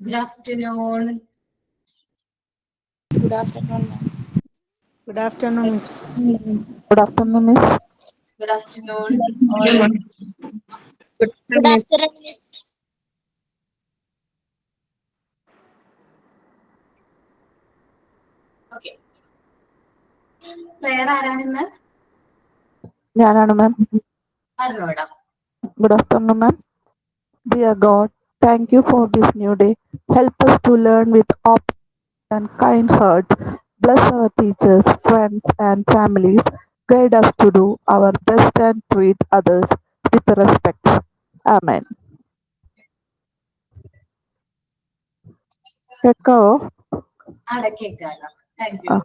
Good afternoon. Good afternoon, ma'am. Good afternoon, Miss. Good afternoon, Miss. Good afternoon. All. Good afternoon, Miss. Okay. Prayer ആരാണെന്ന് ഞാനാണ് മാം. പറഞ്ഞോടാ. Good afternoon, ma'am. Dear God, thank you for this new day. Help us to learn with open and kind hearts. Bless our teachers, friends, and families. Guide us to do our best and treat others with respect. Amen. കേൾക്കാവോ? കേൾക്കാലോ. Thank you.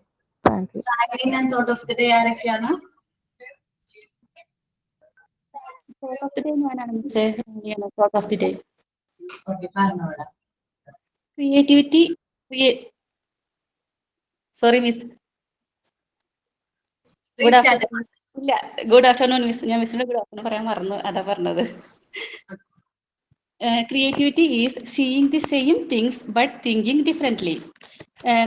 Thank you. Signing and thought of the day ആരൊക്കെയാണ്? Thought of the day, ഞാനാണ് മിസ്സേ. Thought of the day. Okay, പറഞ്ഞോടാ. Creativity. Sorry, Miss. Good afternoon. ഇല്ല, good afternoon miss. ഞാൻ മിസ്സിന്റെ good afternoon പറയാൻ മറന്നു, അതാ പറഞ്ഞത്. Creativity is seeing the same things but thinking differently.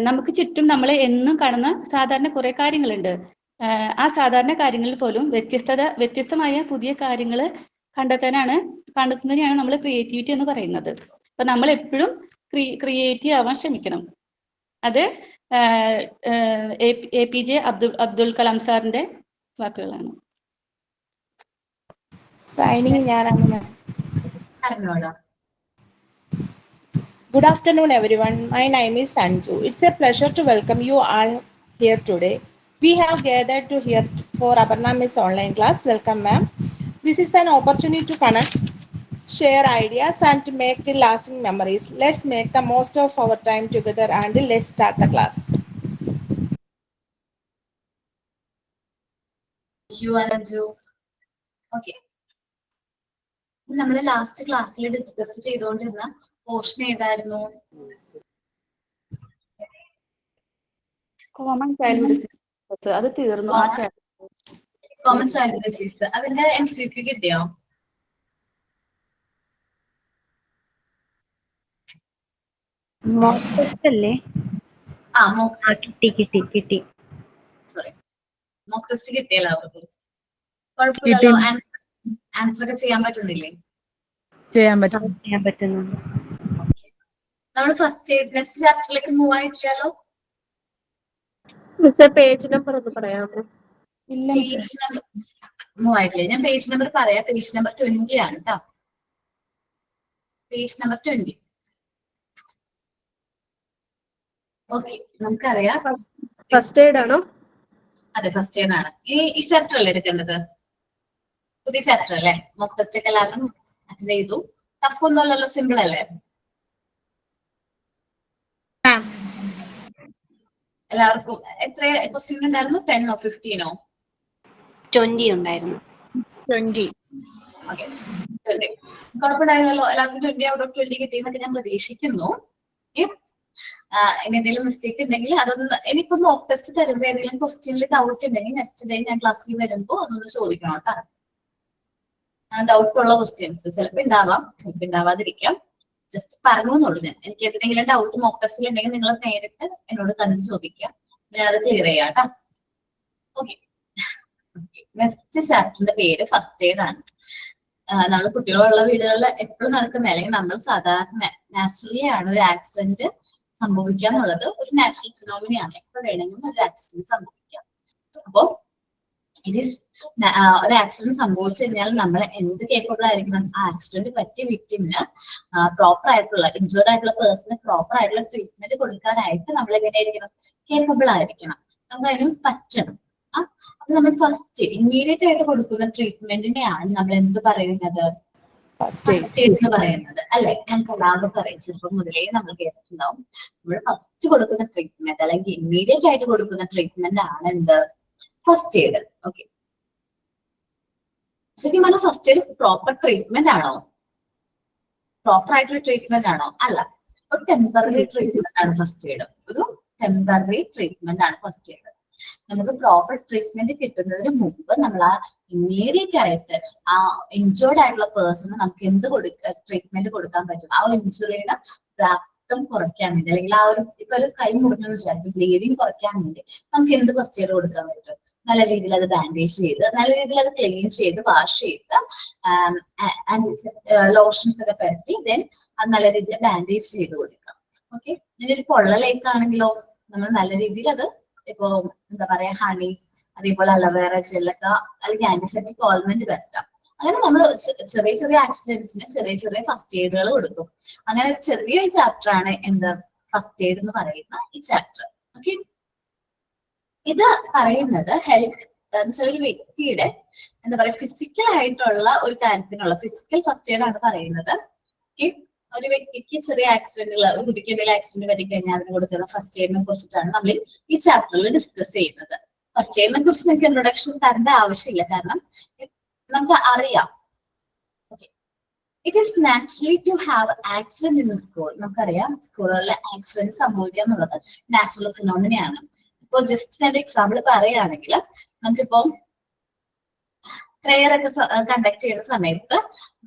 നമുക്ക് ചുറ്റും നമ്മൾ എന്നും കാണുന്ന സാധാരണ കുറേ കാര്യങ്ങളുണ്ട്. ആ സാധാരണ കാര്യങ്ങളിൽ പോലും വ്യത്യസ്തമായ പുതിയ കാര്യങ്ങൾ കണ്ടെത്തുന്നതിനെയാണ് നമ്മൾ ക്രിയേറ്റിവിറ്റി എന്ന് പറയുന്നത്. അപ്പം നമ്മൾ എപ്പോഴും ക്രിയേറ്റീവ് ആവാൻ ശ്രമിക്കണം. അത് APJ അബ്ദുൽ കലാം സാറിന്റെ വാക്കുകളാണ്. Signing ഞാനാണ് മാം. പറഞ്ഞോടാ. Good afternoon, everyone. My name is Sanju. It's a pleasure to welcome you all here today. We have gathered to hear for Aparna Miss online class. Welcome, ma'am. This is an opportunity to connect, share ideas, and to make lasting memories. Let's make the most of our time together and let's start the class. Okay, നമ്മൾ last ക്ലാസ്സിൽ discuss ചെയ്തുകൊണ്ടിരുന്ന portion ഏതായിരുന്നു? Common child disease. അത് തീർന്നു. Common child disease. അതിന്റെ MCQ കിട്ടിയോ? Mock test അല്ലേ? Mock test കിട്ടി. സോറി, മോക്ക് ടെസ്റ്റ് കിട്ടിയല്ലോ അവർക്ക്. കുഴപ്പമില്ലല്ലോ. ആൻസർ ഒക്കെ ചെയ്യാൻ പറ്റുന്നില്ലേ? ചെയ്യാൻ പറ്റുന്നു. നമ്മൾ നെക്സ്റ്റ് ചാപ്റ്ററിലേക്ക് മൂവ് ആയിട്ടില്ലല്ലോ. മിസ് പേജ് നമ്പർ ഒന്ന് പറയാമോ? ഇല്ല മിസ്, മൂവ് ആയിട്ടില്ല. ഞാൻ പേജ് നമ്പർ പറയാം. പേജ് നമ്പർ 20 ആണ് കേട്ടോ. Page number 20. ഓക്കെ, നമുക്കറിയാം. ഫസ്റ്റ് എയ്ഡ് ആണോ? അതെ, ഫസ്റ്റ് എയ്ഡ് ആണ്. ഈ ചാപ്റ്റർ അല്ലേ എടുക്കേണ്ടത്? പുതിയ ചാപ്റ്റർ അല്ലേ? മോക്ക് ടെസ്റ്റ് ഒക്കെ എല്ലാവരും അറ്റൻഡ് ചെയ്തു. ടഫ് ഒന്നും അല്ലല്ലോ, സിമ്പിൾ അല്ലേ? എല്ലാവർക്കും എത്ര ക്വസ്റ്റ്യൻ ഉണ്ടായിരുന്നു? 10 ഓ 15 ഓ? 20 ഉണ്ടായിരുന്നു. 20. ഓക്കെ, കുഴപ്പമുണ്ടായിരുന്നല്ലോ. എല്ലാവർക്കും 20 ഔട്ട് ഓഫ് 20 കിട്ടിയെന്നൊക്കെ ഞാൻ പ്രതീക്ഷിക്കുന്നു. ഇനി എന്തെങ്കിലും മിസ്റ്റേക്ക് ഉണ്ടെങ്കിൽ അതൊന്ന്, ഇനിയിപ്പോ മോക്ക് ടെസ്റ്റ് തരുമ്പോൾ ഏതെങ്കിലും ക്വസ്റ്റ്യനിൽ ഡൗട്ട് ഉണ്ടെങ്കിൽ നെക്സ്റ്റ് ഡേ ഞാൻ ക്ലാസ്സിൽ വരുമ്പോൾ അതൊന്ന് ചോദിക്കണം കേട്ടോ. ഡൗട്ട് ഉള്ള ക്വസ്റ്റ്യൻസ് ചിലപ്പോൾ ഉണ്ടാവാം, ചിലപ്പോൾ ഉണ്ടാവാതിരിക്കാം. ജസ്റ്റ് പറഞ്ഞു എന്നുള്ളൂ. എനിക്ക് എന്തെങ്കിലും ഡൗട്ട് മോക്ക് ടെസ്റ്റിൽ ഉണ്ടെങ്കിൽ നിങ്ങൾ നേരിട്ട് എന്നോട് കണ്ടു ചോദിക്കാം, ഞാനത് ക്ലിയർ ചെയ്യാം കേട്ടോ. ഓക്കെ, നെക്സ്റ്റ് ചാപ്റ്ററിന്റെ പേര് ഫസ്റ്റ് എയ്ഡ് ആണ്. നമ്മൾ കുട്ടികളുള്ള വീടുകളിൽ എപ്പോഴും നടക്കുന്ന, അല്ലെങ്കിൽ നമ്മൾ സാധാരണ നാച്ചുറലി ആണ് ഒരു ആക്സിഡന്റ് സംഭവിക്കുക എന്നുള്ളത് ഒരു നാച്ചുറൽ ഫിനോമിനയാണ്. എപ്പോ വേണമെങ്കിലും ഒരു ആക്സിഡന്റ് സംഭവിക്കാം. അപ്പോ ഒരു ആക്സിഡന്റ് സംഭവിച്ചു കഴിഞ്ഞാൽ നമ്മൾ എന്ത് കേപ്പബിൾ ആയിരിക്കണം? ആ ആക്സിഡന്റ് പറ്റിയ വിക്ടിമിന് പ്രോപ്പർ ആയിട്ടുള്ള, ഇൻജേർഡ് ആയിട്ടുള്ള പേഴ്സണ് പ്രോപ്പർ ആയിട്ടുള്ള ട്രീറ്റ്മെന്റ് കൊടുക്കാനായിട്ട് നമ്മൾ എങ്ങനെയായിരിക്കണം? കേപ്പബിൾ ആയിരിക്കണം. നമുക്ക് അതിനും പറ്റണം. അപ്പൊ നമ്മൾ ഫസ്റ്റ് ഇമ്മീഡിയറ്റ് ആയിട്ട് കൊടുക്കുന്ന ട്രീറ്റ്മെന്റിനെയാണ് നമ്മൾ എന്ത് പറയുന്നത്? ഫസ്റ്റ് എയ്ഡ് എന്ന് പറയുന്നത് അല്ലെ? നമുക്ക് എല്ലാവരും പറയും, ചെറുപ്പം മുതലേ നമ്മൾ കേട്ടിട്ടുണ്ടാവും. നമ്മൾ ഫസ്റ്റ് കൊടുക്കുന്ന ട്രീറ്റ്മെന്റ് അല്ലെങ്കിൽ ഇമ്മീഡിയറ്റ് ആയിട്ട് കൊടുക്കുന്ന ട്രീറ്റ്മെന്റ് ആണ് എന്ത്? First aid. ഓക്കെ, ശരിക്കും പറഞ്ഞാൽ ഫസ്റ്റ് എയ്ഡ് പ്രോപ്പർ ട്രീറ്റ്മെന്റ് ആണോ? പ്രോപ്പർ ആയിട്ടുള്ള ട്രീറ്റ്മെന്റ് ആണോ? അല്ല, ഒരു ടെമ്പററി ട്രീറ്റ്മെന്റ് ആണ് ഫസ്റ്റ് എയ്ഡ്. ഒരു ടെമ്പററി ട്രീറ്റ്മെന്റ് ആണ് ഫസ്റ്റ് എയ്ഡ്. നമുക്ക് പ്രോപ്പർ ട്രീറ്റ്മെന്റ് കിട്ടുന്നതിന് മുമ്പ് നമ്മൾ ആ ഇമ്മീഡിയറ്റ് ആയിട്ട് ആ ഇൻജേർഡ് ആയിട്ടുള്ള പേഴ്സണ് നമുക്ക് എന്ത് ട്രീറ്റ്മെന്റ് കൊടുക്കാൻ പറ്റും? ആ ഒരു ഇഞ്ചുറിയുടെ രക്തം കുറയ്ക്കാൻ വേണ്ടി, അല്ലെങ്കിൽ ആ ഒരു ഇപ്പൊ ഒരു കൈ മുറിഞ്ഞെന്ന് വിചാരിക്കും, ബ്ലീഡിങ് കുറയ്ക്കാൻ വേണ്ടി നമുക്ക് എന്ത് ഫസ്റ്റ് എയ്ഡ് കൊടുക്കാൻ പറ്റും? നല്ല രീതിയിൽ അത് ബാൻഡേജ് ചെയ്ത്, നല്ല രീതിയിൽ അത് ക്ലീൻ ചെയ്ത്, വാഷ് ചെയ്ത്, ലോഷൻസ് ഒക്കെ പരത്തി, ദെൻ അത് നല്ല രീതിയിൽ ബാൻഡേജ് ചെയ്ത് കൊടുക്കാം. ഓക്കെ, ഇനി ഒരു പൊള്ളലേക്കാണെങ്കിലോ നമ്മൾ നല്ല രീതിയിൽ അത് ഇപ്പൊ എന്താ പറയാ ഹണി, അതേപോലെ അലവേറ ജെല്ലൊക്കെ അല്ലെങ്കിൽ ആന്റിസെപ്റ്റിക് ഓയിൽമെന്റ് പരത്താം. അങ്ങനെ നമ്മൾ ചെറിയ ചെറിയ ആക്സിഡന്റ്സിന് ചെറിയ ചെറിയ ഫസ്റ്റ് എയ്ഡുകൾ കൊടുക്കും. അങ്ങനെ ഒരു ചെറിയ ചാപ്റ്റർ ആണ് എന്ത് ഫസ്റ്റ് എയ്ഡ് എന്ന് പറയുന്ന ഈ ചാപ്റ്റർ. ഓക്കെ, ഇത് പറയുന്നത് ഹെൽത്ത് ഒരു വ്യക്തിയുടെ എന്താ പറയാ ഫിസിക്കൽ ആയിട്ടുള്ള ഒരു കാര്യത്തിനുള്ള ഫിസിക്കൽ ഫസ്റ്റ് എയ്ഡ് ആണ് പറയുന്നത്. ഓക്കെ, ഒരു വ്യക്തിക്ക് ചെറിയ ആക്സിഡന്റുകൾ, ഒരു കുട്ടിക്ക് എന്തെങ്കിലും ആക്സിഡന്റ് പറ്റി കഴിഞ്ഞാൽ അതിന് കൊടുക്കുന്ന ഫസ്റ്റ് എയ്ഡിനെ കുറിച്ചിട്ടാണ് നമ്മൾ ഈ ചാപ്റ്ററിൽ ഡിസ്കസ് ചെയ്യുന്നത്. ഫസ്റ്റ് എയ്ഡിനെ കുറിച്ച് നിങ്ങൾക്ക് ഇൻട്രൊഡക്ഷൻ തരേണ്ട ആവശ്യമില്ല, കാരണം നമുക്ക് അറിയാം. Okay, it is naturally to have accident in school. നമുക്കറിയാം സ്കൂളുകളിൽ ആക്സിഡന്റ് സംഭവിക്കുക എന്നുള്ളത് നാച്ചുറൽ ഫിനോമിനയാണ്. ഇപ്പൊ ജസ്റ്റ് ഒരു എക്സാമ്പിൾ പറയുകയാണെങ്കിൽ, നമുക്കിപ്പോ പ്രെയർ ഒക്കെ കണ്ടക്ട് ചെയ്യുന്ന സമയത്ത്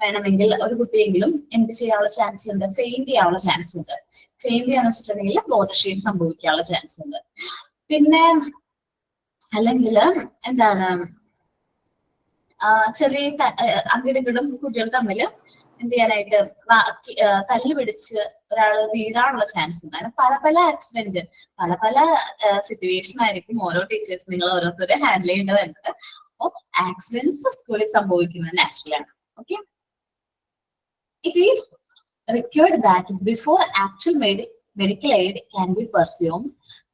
വേണമെങ്കിൽ ഒരു കുട്ടിയെങ്കിലും എന്ത് ചെയ്യാനുള്ള ചാൻസ് ഉണ്ട്? ഫെയിന്റ് ചെയ്യാനുള്ള ചാൻസ് ഉണ്ട്. ഫെയിന്റ് ചെയ്യാന്ന് വെച്ചിട്ടുണ്ടെങ്കിൽ ബോധക്ഷയം സംഭവിക്കാനുള്ള ചാൻസ് ഉണ്ട്. പിന്നെ അല്ലെങ്കിൽ എന്താണ്, ചെറിയ അങ്ങോട്ടും കുട്ടികൾ തമ്മിൽ എന്ത് ചെയ്യാനായിട്ട് തല്ല് പിടിച്ച് ഒരാള് വീഴാനുള്ള ചാൻസ് ഉണ്ട്. അങ്ങനെ പല പല ആക്സിഡന്റ്, പല പല സിറ്റുവേഷൻ ആയിരിക്കും ഓരോ ടീച്ചേഴ്സ് നിങ്ങൾ ഓരോരുത്തരെ ഹാൻഡിൽ ചെയ്യേണ്ടി വരുന്നത്. അപ്പോൾ ആക്സിഡന്റ്സ് സ്കൂളിൽ സംഭവിക്കുന്നത് നാച്ചുറൽ ആണ്. Okay, it is required that before actual medical aid can be pursued,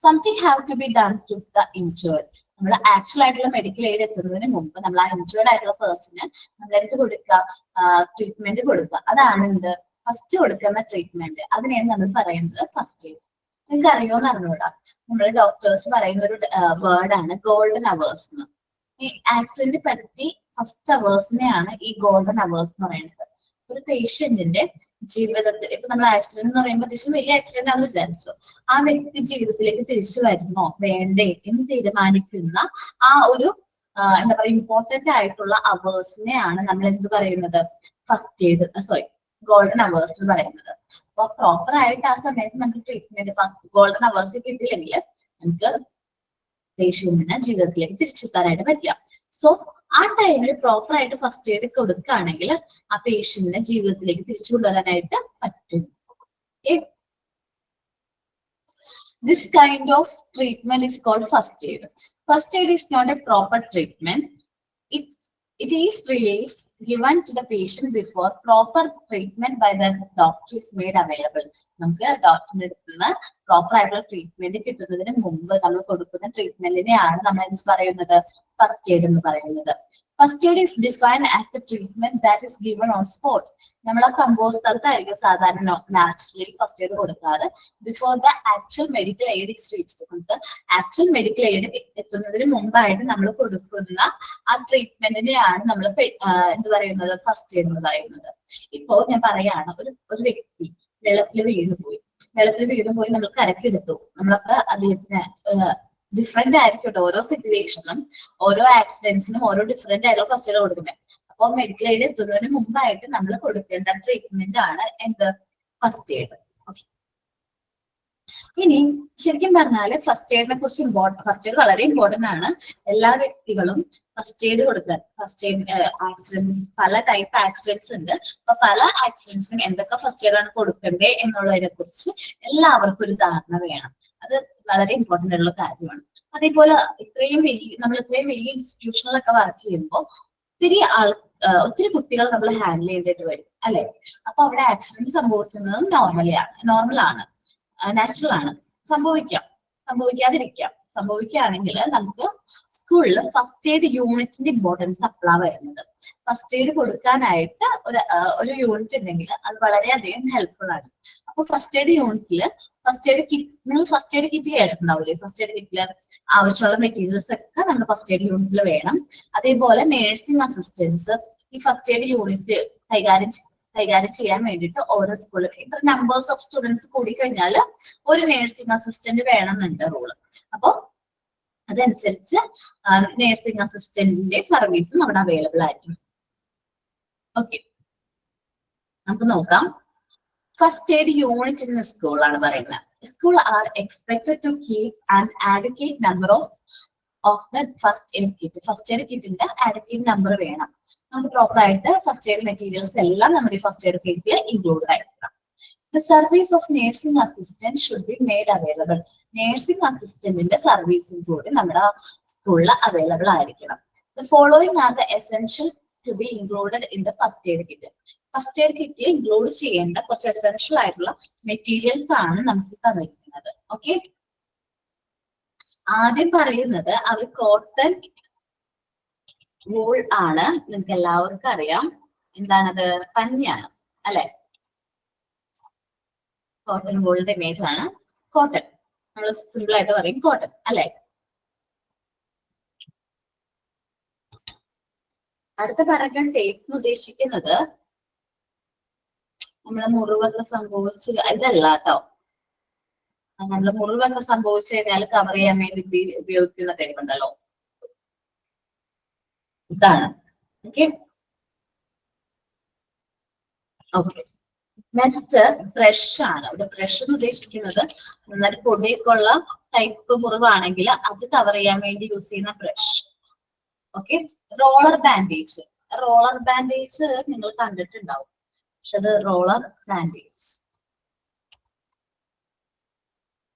something have to be done to the injured. നമ്മൾ ആക്ച്വൽ ആയിട്ടുള്ള മെഡിക്കൽ എയ്ഡ് എത്തുന്നതിന് മുമ്പ് നമ്മൾ ആ ഇൻജേർഡ് ആയിട്ടുള്ള പേഴ്സണ് നമ്മൾ എന്ത് കൊടുക്കുക? ട്രീറ്റ്മെന്റ് കൊടുക്കുക. അതാണ് എന്ത് ഫസ്റ്റ് കൊടുക്കുന്ന ട്രീറ്റ്മെന്റ്. അതിനെയാണ് നമ്മൾ പറയുന്നത് ഫസ്റ്റ് എയ്ഡ്. നിങ്ങൾക്ക് അറിയോന്ന് അറിഞ്ഞൂടാ, നമ്മൾ ഡോക്ടേഴ്സ് പറയുന്ന ഒരു വേർഡാണ് ഗോൾഡൻ അവേഴ്സ് എന്ന്. ഈ ആക്സിഡന്റ് പറ്റി ഫസ്റ്റ് അവേഴ്സിനെയാണ് ഈ ഗോൾഡൻ അവേഴ്സ് എന്ന് പറയുന്നത്. ഒരു പേഷ്യന്റിന്റെ ജീവിതത്തിൽ ഇപ്പൊ നമ്മൾ ആക്സിഡന്റ് എന്ന് പറയുമ്പോൾ അത്യാവശ്യം വലിയ ആക്സിഡന്റ് ആണെന്ന് വിചാരിച്ചു, ആ വ്യക്തി ജീവിതത്തിലേക്ക് തിരിച്ചു വരുന്നോ വേണ്ടേ എന്ന് തീരുമാനിക്കുന്ന ആ ഒരു എന്താ പറയുക ഇമ്പോർട്ടന്റ് ആയിട്ടുള്ള അവേഴ്സിനെയാണ് നമ്മൾ എന്ത് പറയുന്നത്? ഫസ്റ്റ് എയ്ഡ്, ഗോൾഡൻ അവേഴ്സ് എന്ന് പറയുന്നത്. അപ്പൊ പ്രോപ്പർ ആയിട്ട് ആ സമയത്ത് നമുക്ക് ട്രീറ്റ്മെന്റ് ഫസ്റ്റ് ഗോൾഡൻ അവേഴ്സ് കിട്ടിയില്ലെങ്കിൽ നമുക്ക് പേഷ്യന്റിനെ ജീവിതത്തിലേക്ക് തിരിച്ചെത്താനായിട്ട് പറ്റില്ല. സോ ആ ടൈമിൽ പ്രോപ്പർ ആയിട്ട് ഫസ്റ്റ് എയ്ഡ് കൊടുക്കുകയാണെങ്കിൽ ആ പേഷ്യന്റിനെ ജീവിതത്തിലേക്ക് തിരിച്ചു കൊണ്ടുവരാനായിട്ട് പറ്റും. This kind of treatment is called first aid. First aid is not a proper treatment. It is relief given to the patient before proper treatment by the doctor is made available. നമുക്ക് ഡോക്ടറിന്റെ അടുത്ത് നിന്ന് proper ആയിട്ടുള്ള treatment കിട്ടുന്നതിന് മുമ്പ് നമ്മൾ കൊടുക്കുന്ന ട്രീറ്റ്മെന്റിനെയാണ് നമ്മൾ എന്ത് പറയുന്നത്? ഫസ്റ്റ് എയ്ഡ് എന്ന് പറയുന്നത്. First aid is defined as the treatment that is given on spot. നമ്മൾ ആ സംഭവ സ്ഥലത്തായിരിക്കും സാധാരണ നാച്ചുറലി ഫസ്റ്റ് എയ്ഡ് കൊടുക്കാറ്. Before the actual medical aid is reached. നമുക്ക് ആക്ച്വൽ മെഡിക്കൽ എയ്ഡ് എത്തുന്നതിന് മുമ്പായിട്ട് നമ്മൾ കൊടുക്കുന്ന ആ ട്രീറ്റ്മെന്റിനെയാണ് നമ്മൾ എന്ത് പറയുന്നത്? ഫസ്റ്റ് എയ്ഡ് എന്ന് പറയുന്നത്. ഇപ്പോ ഞാൻ പറയാണ്, ഒരു വ്യക്തി വെള്ളത്തിൽ വീണുപോയി നമ്മൾ കരക്കെടുത്തു. നമ്മളൊക്കെ അദ്ദേഹത്തിന് ഡിഫറെന്റ് ആയിരിക്കും ഓരോ സിറ്റുവേഷനും, ഓരോ ആക്സിഡന്റ്സിനും ഓരോ ഡിഫറെന്റ് ആയിട്ടുള്ള ഫസ്റ്റ് എയ്ഡ് കൊടുക്കുന്നത്. അപ്പോൾ മെഡിക്കൽ എയ്ഡ് എത്തുന്നതിന് മുമ്പായിട്ട് നമ്മൾ കൊടുക്കേണ്ട ട്രീറ്റ്മെന്റ് ആണ് എന്ത്? First aid. ഇനി ശരിക്കും പറഞ്ഞാല് ഫസ്റ്റ് എയ്ഡിനെ കുറിച്ച് ഫസ്റ്റ് എയ്ഡ് വളരെ ഇമ്പോർട്ടന്റ് ആണ്. എല്ലാ വ്യക്തികളും ഫസ്റ്റ് എയ്ഡ് കൊടുക്കാൻ. ഫസ്റ്റ് എയ്ഡ് ആക്സിഡൻസ്, പല ടൈപ്പ് ആക്സിഡൻസ് ഉണ്ട്. അപ്പൊ പല ആക്സിഡൻസിനും എന്തൊക്കെ ഫസ്റ്റ് എയ്ഡ് ആണ് കൊടുക്കണ്ടേ എന്നുള്ളതിനെ കുറിച്ച് എല്ലാവർക്കും ഒരു ധാരണ വേണം. അത് വളരെ ഇമ്പോർട്ടന്റ് ആയിട്ടുള്ള കാര്യമാണ്. അതേപോലെ നമ്മൾ ഇത്രയും വലിയ ഇൻസ്റ്റിറ്റ്യൂഷനിലൊക്കെ വർക്ക് ചെയ്യുമ്പോൾ ഒത്തിരി കുട്ടികൾ നമ്മൾ ഹാൻഡിൽ ചെയ്തിട്ട് വരും അല്ലെ? അപ്പൊ അവിടെ ആക്സിഡന്റ് സംഭവിക്കുന്നതും നോർമലാണ്, നാച്ചുറൽ ആണ്. സംഭവിക്കാതിരിക്കാം. സംഭവിക്കുകയാണെങ്കിൽ നമുക്ക് സ്കൂളിൽ ഫസ്റ്റ് എയ്ഡ് യൂണിറ്റിന്റെ ഇമ്പോർട്ടൻസ് അപ്പോഴാണ് വരുന്നത്. ഫസ്റ്റ് എയ്ഡ് കൊടുക്കാനായിട്ട് ഒരു യൂണിറ്റ് ഉണ്ടെങ്കിൽ അത് വളരെയധികം ഹെൽപ്ഫുൾ ആണ്. അപ്പൊ ഫസ്റ്റ് എയ്ഡ് യൂണിറ്റില് നിങ്ങൾ ഫസ്റ്റ് എയ്ഡ് കിറ്റ് കേട്ടിട്ടുണ്ടാവില്ലേ? ഫസ്റ്റ് എയ്ഡ് കിറ്റില് ആവശ്യമുള്ള മെറ്റീരിയൽസ് ഒക്കെ നമ്മുടെ ഫസ്റ്റ് എയ്ഡ് യൂണിറ്റിൽ വേണം. അതേപോലെ നേഴ്സിംഗ് അസിസ്റ്റൻസ് ഈ ഫസ്റ്റ് എയ്ഡ് യൂണിറ്റ് കൈകാര്യം ചെയ്യാൻ വേണ്ടിയിട്ട് ഓരോ സ്കൂളിൽ ഇത്ര നമ്പേഴ്സ് ഓഫ് സ്റ്റുഡൻസ് കൂടി കഴിഞ്ഞാൽ ഒരു നേഴ്സിംഗ് അസിസ്റ്റന്റ് വേണമെന്നുണ്ട് റൂള്. അപ്പൊ അതനുസരിച്ച് നേഴ്സിംഗ് അസിസ്റ്റന്റിന്റെ സർവീസും അവിടെ അവൈലബിൾ ആയിരിക്കും. ഓക്കെ, നമുക്ക് നോക്കാം. First aid unit in school ആണ് പറയുന്നത്. School are expected to keep an adequate number of the first aid kit. First aid കിറ്റിന്റെ ആഡ്വക്കേറ്റ് നമ്പർ വേണം. നമുക്ക് പ്രോപ്പർ ആയിട്ട് ഫസ്റ്റ് എയ്ഡ് മെറ്റീരിയൽസ് എല്ലാം നമ്മുടെ ഫസ്റ്റ് എയ്ഡ് കിറ്റിൽ ഇൻക്ലൂഡ് ആയിരിക്കണം. The service of nursing assistant should be made available. Nursing assistant സർവീസും കൂടി നമ്മുടെ സ്കൂളിൽ അവൈലബിൾ ആയിരിക്കണം. The following are the essential to be included in the first aid kit. First aid കിറ്റിൽ ഇൻക്ലൂഡ് ചെയ്യേണ്ട കുറച്ച് എസെൻഷ്യൽ ആയിട്ടുള്ള മെറ്റീരിയൽസ് ആണ് നമുക്ക് തന്നിരിക്കുന്നത്. ഓക്കെ, ആദ്യം പറയുന്നത് അവർ കോട്ടൺ വൂൾ ആണ്. നിങ്ങൾക്ക് എല്ലാവർക്കും അറിയാം എന്താണത്, പഞ്ഞിയാണ് അല്ലെ. കോട്ടൺ വൂളിന്റെ ഇമേജ് ആണ് കോട്ടൺ. നമ്മൾ സിമ്പിൾ ആയിട്ട് പറയും കോട്ടൺ അല്ലെ. അടുത്ത പറയാൻ ടേപ്പ് ഉദ്ദേശിക്കുന്നത് നമ്മളെ മുറിവൊക്കെ സംഭവിച്ച് ഇതല്ല കേട്ടോ. നമ്മള് മുറിവൊക്കെ സംഭവിച്ചു കഴിഞ്ഞാൽ കവർ ചെയ്യാൻ വേണ്ടി ഉപയോഗിക്കുന്ന ടേപ്പ് ഉണ്ടല്ലോ, ഇതാണ്. ഓക്കെ ഓക്കെ നെക്സ്റ്റ് ബ്രഷ് ആണ്. ഇവിടെ ബ്രഷ് എന്ന് ഉദ്ദേശിക്കുന്നത് നന്നായിട്ട് പൊടിയൊക്കെ ഉള്ള ടൈപ്പ് മുറിവാണെങ്കിൽ അത് കവർ ചെയ്യാൻ വേണ്ടി യൂസ് ചെയ്യുന്ന brush. Okay, roller bandage. Roller bandage നിങ്ങൾ കണ്ടിട്ടുണ്ടാവും, പക്ഷെ അത് റോളർ ബാൻഡേജ്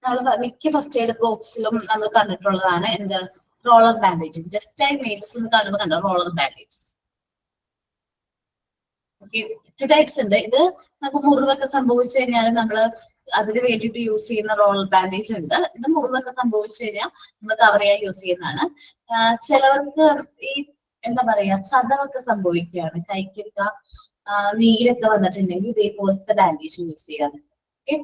നമ്മൾ മിക്ക ഫസ്റ്റ് എയ്ഡ് ബോക്സിലും നമ്മൾ കണ്ടിട്ടുള്ളതാണ്. എന്താ റോളർ ബാൻഡേജ്. ജസ്റ്റ് ആ ഇമേജസ് കാണുമ്പോൾ കണ്ടോ റോളർ ബാൻഡേജസ്. ടു ടൈപ്സ് ഉണ്ട്. ഇത് നമുക്ക് മുറിവൊക്കെ സംഭവിച്ചു കഴിഞ്ഞാൽ നമ്മൾ അതിന് വേണ്ടിയിട്ട് യൂസ് ചെയ്യുന്ന റോളർ ബാൻഡേജ് ഉണ്ട്. ഇത് മുറിവൊക്കെ സംഭവിച്ചു കഴിഞ്ഞാൽ നമ്മൾ കവർ ചെയ്യാൻ യൂസ് ചെയ്യുന്നതാണ്. ചിലവർക്ക് ഈ എന്താ പറയാ ചതവൊക്കെ സംഭവിക്കുകയാണ്, കൈക്കൊക്കെ നീരൊക്കെ വന്നിട്ടുണ്ടെങ്കിൽ ഇതേപോലത്തെ ബാൻഡേജ് യൂസ് ചെയ്യാൻ. ഓക്കെ,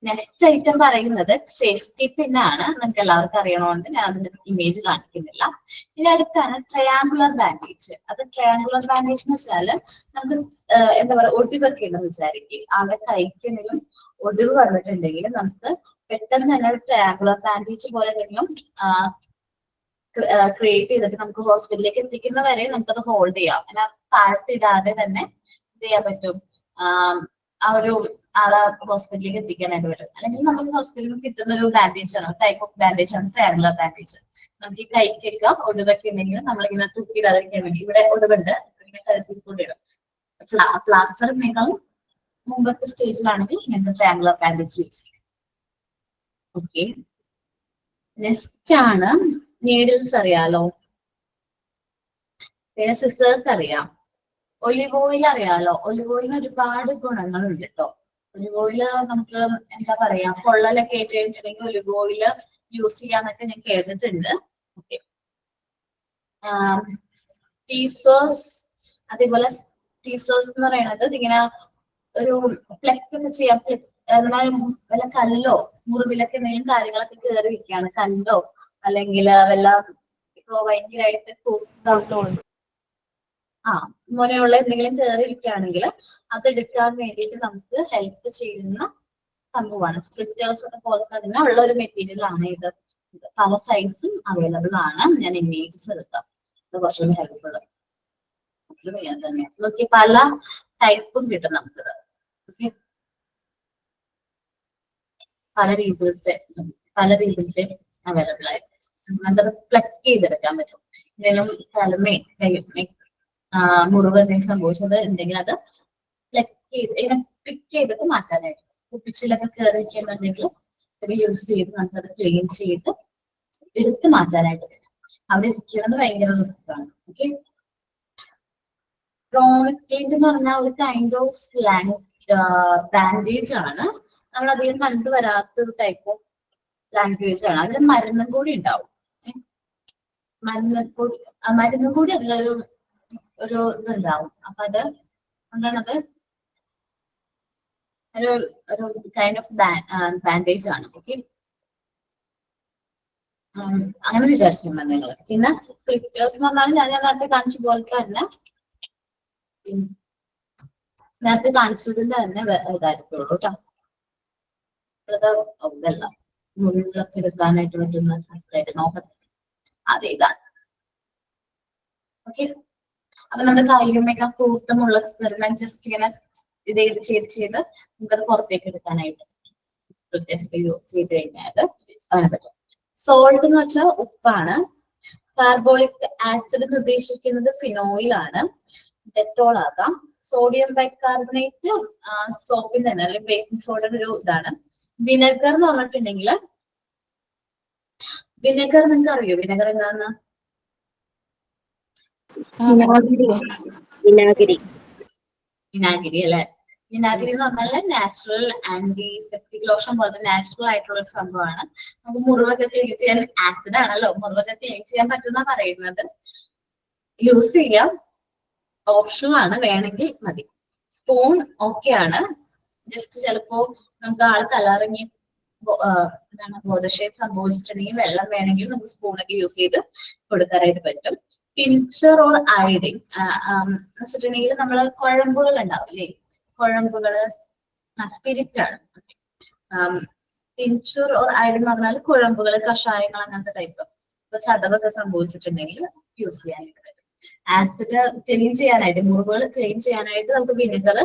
നെക്സ്റ്റ് ഐറ്റം പറയുന്നത് സേഫ്റ്റി പിന്നാണ്. നിങ്ങൾക്ക് എല്ലാവർക്കും അറിയണോണ്ട് ഞാൻ അതിന്റെ ഇമേജ് കാണിക്കുന്നില്ല. ഇനി അടുത്താണ് ട്രയാങ്കുലർ ബാൻഡേജ്. അത് ട്രയാങ്കുലർ ബാൻഡേജ് എന്ന് വെച്ചാൽ നമുക്ക് എന്താ പറയുക ഒടിവൊക്കെ ഉണ്ടെന്ന് വിചാരിക്കും. ആളുടെ കൈക്കെങ്കിലും ഒടിവ് വന്നിട്ടുണ്ടെങ്കിൽ നമുക്ക് പെട്ടെന്ന് തന്നെ ട്രയാങ്കുലർ ബാൻഡേജ് പോലെ എന്തെങ്കിലും ക്രിയേറ്റ് ചെയ്തിട്ട് നമുക്ക് ഹോസ്പിറ്റലിലേക്ക് എത്തിക്കുന്ന വരെ നമുക്കത് ഹോൾഡ് ചെയ്യാം. അങ്ങനെ താഴ്ത്തിടാതെ തന്നെ എന്ത് ചെയ്യാൻ പറ്റും, ആ ഒരു ആളെ ഹോസ്പിറ്റലിലേക്ക് എത്തിക്കാനായിട്ട് പറ്റും. അല്ലെങ്കിൽ നമുക്ക് ഹോസ്പിറ്റലിൽ കിട്ടുന്ന ഒരു ബാൻഡേജ് ആണ്, ടൈപ്പ് ഓഫ് ബാൻഡേജ് ആണ് ട്രയാങ്കുലർ ബാൻഡേജ്. നമുക്ക് ഈ കൈക്കൊക്കെ ഒടിവൊക്കെ ഉണ്ടെങ്കിൽ നമ്മളിങ്ങനെ തൂക്കിയിടാതിരിക്കാൻ വേണ്ടി ഇവിടെ ഒടിവുണ്ട് തൂക്കിക്കൊണ്ടിടും. പ്ലാസ്റ്ററിനേക്കാളും മുമ്പത്തെ സ്റ്റേജിലാണെങ്കിൽ ഇങ്ങനത്തെ ട്രയാങ്കുലർ ബാൻഡേജ് യൂസ് ചെയ്യും. ഓക്കെ, നെക്സ്റ്റ് ആണ് നീഡിൽസ്. അറിയാലോ, പിന്നെ സിസേഴ്സ് അറിയാം. ഒലിവ് ഓയിൽ അറിയാലോ. ഒലിവ് ഓയിലിന് ഒരുപാട് ഗുണങ്ങളുണ്ട് കേട്ടോ. ഒലിവ് ഓയില് നമുക്ക് എന്താ പറയാ പൊള്ളലൊക്കെ ഏറ്റിട്ടുണ്ടെങ്കിൽ ഒലിവ് ഓയില് യൂസ് ചെയ്യാന്നൊക്കെ ഞാൻ കേട്ടിട്ടുണ്ട്. Okay, teasers. അതേപോലെ ടീസേഴ്സ് എന്ന് പറയുന്നത് ഇങ്ങനെ ഒരു ഫ്ലെക്സ് ഒക്കെ ചെയ്യാം. വല്ല കല്ലോ മുറിവിലൊക്കെ എന്തെങ്കിലും കാര്യങ്ങളൊക്കെ കയറി ഇരിക്കുകയാണ്, കല്ലോ അല്ലെങ്കിൽ വല്ല ഇപ്പൊ ഭയങ്കരമായിട്ട് മുനയുള്ള എന്തെങ്കിലും കയറി ഇരിക്കുകയാണെങ്കിൽ അതെടുക്കാൻ വേണ്ടിയിട്ട് നമുക്ക് ഹെൽപ്പ് ചെയ്യുന്ന സംഭവമാണ്. സ്പ്ലിറ്റേഴ്സ് ഒക്കെ പോലത്തെ തന്നെ ഉള്ള ഒരു മെറ്റീരിയൽ ആണ് ഇത്. പല സൈസും അവൈലബിൾ ആണ്. ഞാൻ ഇമേജസ് എടുക്കാം, ഇത് കുറച്ചുകൂടി ഹെൽപ്ഫുൾ തന്നെ. നോക്കി പല ടൈപ്പും കിട്ടും നമുക്കിത്. ഓക്കെ, പല രീതിയിലത്തെ അവൈലബിൾ ആയിട്ട് നമുക്കത് പ്ലക്ക് ചെയ്തെടുക്കാൻ പറ്റും. എന്തെങ്കിലും തലമേ മുറിവ് എന്തെങ്കിലും സംഭവിച്ചത് ഉണ്ടെങ്കിൽ അത് പ്ലക്ക് ചെയ്ത് ഇങ്ങനെ പിക്ക് ചെയ്തിട്ട് മാറ്റാനായിട്ട്. കുപ്പിച്ചിലൊക്കെ കയറി ഇരിക്കുന്നുണ്ടെങ്കിൽ ഇത് യൂസ് ചെയ്ത് നമുക്കത് ക്ലീൻ ചെയ്ത് എടുത്ത് മാറ്റാനായിട്ട് പറ്റും. അവിടെ ഇരിക്കുന്നത് ഭയങ്കര റിസ്ക് ആണ്. ഓക്കെ, ട്രോണിക്കേറ്റ് എന്ന് പറഞ്ഞാൽ ഒരു കൈൻഡ് ഓഫ് സ്ലാങ് ബാൻഡേജ് ആണ്. നമ്മൾ അധികം കണ്ടുവരാത്തൊരു ടൈപ്പ് ഓഫ് ലാംഗ്വേജ് ആണ്. അതിന് മരുന്നും കൂടി ഉണ്ടാവും. മരുന്നും കൂടി അതിലൊരു ഇതുണ്ടാവും. അപ്പൊ അത് എന്താണത് ഒരു കൈൻഡ് ഓഫ് ബാൻഡേജ് ആണ്. ഓക്കെ, അങ്ങനെ വിചാരിച്ചിട്ടുണ്ടോ നിങ്ങൾ? പിന്നെ സ്പ്ലിറ്റേഴ്സ് എന്ന് പറഞ്ഞാൽ ഞാൻ നേരത്തെ കാണിച്ച പോലത്തെ തന്നെ നേരത്തെ കാണിച്ചതിന്റെ തന്നെ ഇതായിരിക്കുള്ളൂ കേട്ടോ. ഇതല്ല മുകളിലൊക്കെ എടുക്കാനായിട്ട് പറ്റുന്ന സെപ്പറേറ്റ് നോക്കട്ടെ. അതെ, ഇതാണ്. ഓക്കെ, അപ്പൊ നമ്മുടെ കയ്യുമൊക്കെ കൂട്ടമുള്ള ജസ്റ്റ് ഇങ്ങനെ ഇത് ചെയ്ത് നമുക്കത് പുറത്തേക്ക് എടുക്കാനായിട്ട് യൂസ് ചെയ്ത് കഴിഞ്ഞാൽ അങ്ങനെ പറ്റും. സോൾട്ട് എന്ന് വെച്ചാൽ ഉപ്പാണ്. കാർബോളിക് ആസിഡ് എന്ന് ഉദ്ദേശിക്കുന്നത് ഫിനോയിൽ ആണ്. ഡെറ്റോൾ ആകാം. സോഡിയം ബൈകാർബണേറ്റ് സോപ്പിന്റെ തന്നെ അല്ലെങ്കിൽ ബേക്കിംഗ് സോഡയുടെ ഒരു ഇതാണ്. വിനെഗർ എന്ന് പറഞ്ഞിട്ടുണ്ടെങ്കിൽ വിനെഗർ നിങ്ങൾക്ക് അറിയോ വിനെഗർ എന്താന്ന്? വിനാഗിരി അല്ലെ. വിനാഗിരി എന്ന് പറഞ്ഞാൽ നാച്ചുറൽ ആന്റിസെപ്റ്റിക് ലോഷൻ പോലത്തെ നാച്ചുറൽ ആയിട്ടുള്ള ഒരു സംഭവമാണ്. നമുക്ക് മുറിവൊക്കെ ക്ലീൻ ചെയ്യാൻ ആസിഡ് ആണല്ലോ, മുറിവൊക്കെ ക്ലീൻ ചെയ്യാൻ പറ്റുന്ന പറയുന്നത്. യൂസ് ചെയ്യാം, ഓപ്ഷണൽ ആണ്, വേണമെങ്കിൽ മതി. സ്പൂൺ ഓക്കെ ആണ്. ജസ്റ്റ് ചിലപ്പോ നമുക്ക് ആള് തലറങ്ങി ബോധക്ഷയം സംഭവിച്ചിട്ടുണ്ടെങ്കിൽ വെള്ളം വേണമെങ്കിൽ നമുക്ക് സ്പൂണൊക്കെ യൂസ് ചെയ്ത് കൊടുക്കാനായിട്ട് പറ്റും. ടിൻചർ ഓർ അയഡിൻ വെച്ചിട്ടുണ്ടെങ്കിൽ നമ്മള് കുഴമ്പുകൾ ഉണ്ടാവില്ലേ, കുഴമ്പുകള് സ്പിരിറ്റ് ആണ്. ടിൻചർ ഓർ അയഡിൻ എന്ന് പറഞ്ഞാൽ കുഴമ്പുകള്, കഷായങ്ങൾ, അങ്ങനത്തെ ടൈപ്പ്. ഇപ്പൊ ചതവൊക്കെ സംഭവിച്ചിട്ടുണ്ടെങ്കിൽ യൂസ് ചെയ്യാനായിട്ട് പറ്റും. ആസിഡ് ക്ലീൻ ചെയ്യാനായിട്ട്, മുറിവുകൾ ക്ലീൻ ചെയ്യാനായിട്ട് നമുക്ക് വിനെഗർ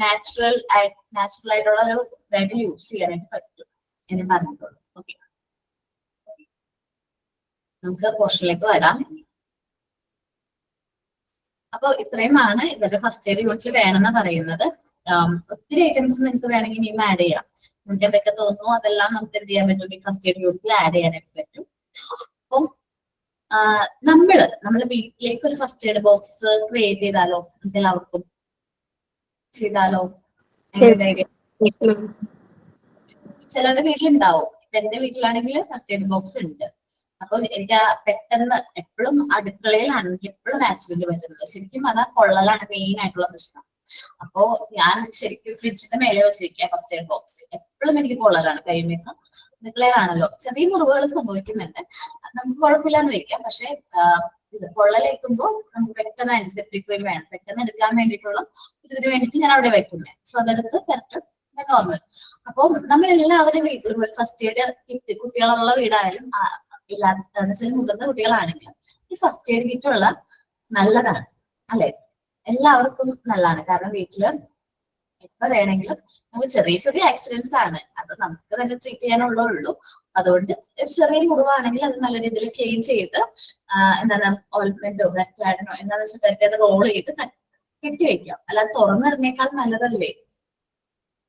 നാച്ചുറൽ ആയിട്ടുള്ള ഒരു ഇതായിട്ട് യൂസ് ചെയ്യാനായിട്ട് പറ്റും എന്ന് പറഞ്ഞിട്ടുള്ളൂ. ഓക്കെ, നമുക്ക് പോർഷനിലേക്ക് വരാം. അപ്പൊ ഇത്രയുമാണ് ഇവരുടെ ഫസ്റ്റ് എയ്ഡ് യൂണിറ്റിൽ വേണമെന്ന് പറയുന്നത്. ഒത്തിരി ഐറ്റംസ് നിങ്ങൾക്ക് വേണമെങ്കിൽ ഇനിയും ആഡ് ചെയ്യാം. നിങ്ങൾക്ക് എന്തൊക്കെ തോന്നുന്നു അതെല്ലാം നമുക്ക് എന്ത് ചെയ്യാൻ പറ്റും, ഈ ഫസ്റ്റ് എയ്ഡ് യൂണിറ്റിൽ ആഡ് ചെയ്യാനായിട്ട് പറ്റും. അപ്പം നമ്മള് വീട്ടിലേക്ക് ഒരു ഫസ്റ്റ് എയ്ഡ് ബോക്സ് ക്രിയേറ്റ് ചെയ്താലോ, എല്ലാവർക്കും ചെയ്താലോ? ചിലവരുടെ വീട്ടിലുണ്ടാവും. ഇപ്പൊ എന്റെ വീട്ടിലാണെങ്കിൽ ഫസ്റ്റ് എയ്ഡ് ബോക്സ് ഉണ്ട്. അപ്പൊ എനിക്ക് പെട്ടെന്ന് എപ്പോഴും അടുക്കളയിലാണ് എനിക്ക് എപ്പോഴും ആക്സിഡന്റ് പറ്റുന്നത്. ശരിക്കും പറഞ്ഞാൽ പൊള്ളലാണ് മെയിൻ ആയിട്ടുള്ള പ്രശ്നം. അപ്പോ ഞാൻ ശരിക്കും ഫ്രിഡ്ജിന്റെ മേലെ വെച്ചിരിക്കുക ഫസ്റ്റ് എയ്ഡ് ബോക്സ്. എപ്പോഴും എനിക്ക് പൊള്ളലാണ്, കൈമേക്ക് അടുക്കളയിലാണല്ലോ. ചെറിയ മുറിവുകൾ സംഭവിക്കുന്നുണ്ട്, നമുക്ക് കുഴപ്പമില്ലാന്ന് വെക്കാം. പക്ഷെ ഇത് പൊള്ളലേക്കുമ്പോൾ നമുക്ക് പെട്ടെന്ന് ആന്റിസെപ്റ്റിക് ക്രീം വേണം, പെട്ടെന്ന് എടുക്കാൻ വേണ്ടിയിട്ടുള്ള ഇതിന് വേണ്ടിയിട്ട് ഞാൻ അവിടെ വെക്കുന്നത്. സോ അതെടുത്ത് പെരട്ടും, നോർമൽ. അപ്പൊ നമ്മൾ എല്ലാവരും വീട്ടിലും ഒരു ഫസ്റ്റ് എയ്ഡ് കിറ്റ്, കുട്ടികളുള്ള വീടായാലും ഇല്ലാത്ത മുതിർന്ന കുട്ടികളാണെങ്കിലും ഈ ഫസ്റ്റ് എയ്ഡ് കിറ്റ് ഉള്ള നല്ലതാണ് അല്ലെ, എല്ലാവർക്കും നല്ലതാണ്. കാരണം വീട്ടില് എപ്പോ വേണമെങ്കിലും നമുക്ക് ചെറിയ ചെറിയ ആക്സിഡന്റ്സ് ആണ്, അത് നമുക്ക് തന്നെ ട്രീറ്റ് ചെയ്യാനുള്ളൂ. അതുകൊണ്ട് ഒരു ചെറിയ മുറിവാണെങ്കിൽ അത് നല്ല രീതിയിൽ ക്ലീൻ ചെയ്ത് എന്താണ് ഓയിൽമെന്റോ ബ്ലഡോ എന്താണെന്ന് വെച്ചാൽ അത് റോൾ ചെയ്ത് കെട്ടി വെക്കാം. അല്ലാതെ തുറന്നിറങ്ങിയേക്കാൾ നല്ലതല്ലേ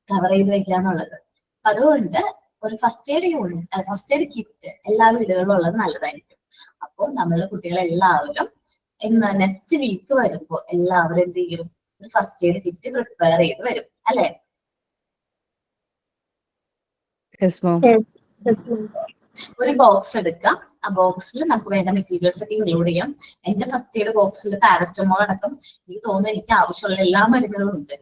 കവർ ചെയ്ത് വെക്കാന്നുള്ളത്. അതുകൊണ്ട് ഒരു first aid unit, first aid kit എല്ലാ വീടുകളിലും ഉള്ളത് നല്ലതായിരിക്കും. അപ്പോൾ നമ്മളുടെ കുട്ടികളെല്ലാവരും നെക്സ്റ്റ് വീക്ക് വരുമ്പോ എല്ലാവരും എന്ത് ചെയ്യും, ഒരു ഫസ്റ്റ് എയ്ഡ് കിറ്റ് പ്രിപ്പയർ ചെയ്ത് വരും അല്ലെ? ഒരു ബോക്സ് എടുക്കാം. ആ ബോക്സിൽ നമുക്ക് വേണ്ട മെറ്റീരിയൽസ് ഒക്കെ ഇൻക്ലൂഡ് ചെയ്യാം. എന്റെ ഫസ്റ്റ് എയ്ഡ് ബോക്സിൽ പാരസ്റ്റമോൾ അടക്കം എനിക്ക് തോന്നുന്നു എനിക്ക് ആവശ്യമുള്ള എല്ലാ മരുന്നുകളും ഉണ്ട്.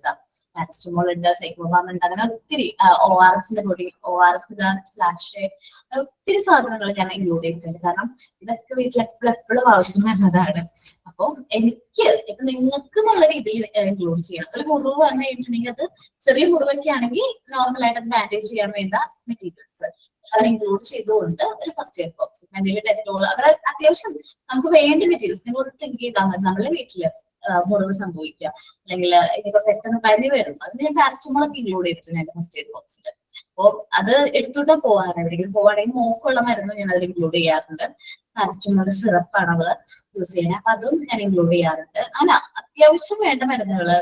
പാരസ്റ്റമോൾ ഉണ്ട്, സൈക്ലോബാം ഉണ്ട്, അങ്ങനെ ഒത്തിരി ORSന്റെ പൊടി, ORS സ്ലാഷ്, ഒത്തിരി സാധനങ്ങൾ ഞാൻ ഇൻക്ലൂഡ് ചെയ്തിട്ടുണ്ട്. കാരണം ഇതൊക്കെ വീട്ടിൽ എപ്പോഴും ആവശ്യം വരുന്നതാണ്. അപ്പൊ എനിക്ക് ഇപ്പൊ നിങ്ങൾക്ക് എന്നുള്ള രീതിയിൽ ഇൻക്ലൂഡ് ചെയ്യണം. ഒരു മുറിവ് വന്നു കഴിഞ്ഞിട്ടുണ്ടെങ്കിൽ അത് ചെറിയ മുറിവൊക്കെ ആണെങ്കിൽ നോർമൽ ആയിട്ട് ബാൻഡേജ് ചെയ്യാൻ വേണ്ട മെറ്റീരിയൽസ് അത് ഇൻക്ലൂഡ് ചെയ്തുകൊണ്ട് ഒരു ഫസ്റ്റ് എയ്ഡ് ബോക്സ്, ഡെറ്റോൾ, അങ്ങനെ അത്യാവശ്യം നമുക്ക് വേണ്ട മെറ്റീരിയൽസ് നിങ്ങൾ ഒന്ന് തിങ്ക് ചെയ്താൽ മതി. നമ്മുടെ വീട്ടില് മുറിവ് സംഭവിക്കുക അല്ലെങ്കിൽ ഇനിയിപ്പോ പെട്ടെന്ന് പനി വരും, അതിന് ഞാൻ പാരസ്റ്റമോളൊക്കെ ഇൻക്ലൂഡ് ചെയ്തിട്ടുണ്ട് എന്റെ ഫസ്റ്റ് എയ്ഡ് ബോക്സിൽ. അപ്പൊ അത് എടുത്തിട്ട് പോകാൻ എവിടെയെങ്കിലും പോവാണെങ്കിൽ മൂക്കുള്ള മരുന്ന് ഞാൻ അതിൽ ഇൻക്ലൂഡ് ചെയ്യാറുണ്ട്. പാരസ്റ്റമോൾ സിറപ്പാണ് അവള് യൂസ് ചെയ്യണത്, അപ്പൊ അതും ഞാൻ ഇൻക്ലൂഡ് ചെയ്യാറുണ്ട്. അങ്ങനെ അത്യാവശ്യം വേണ്ട മരുന്നുകള്,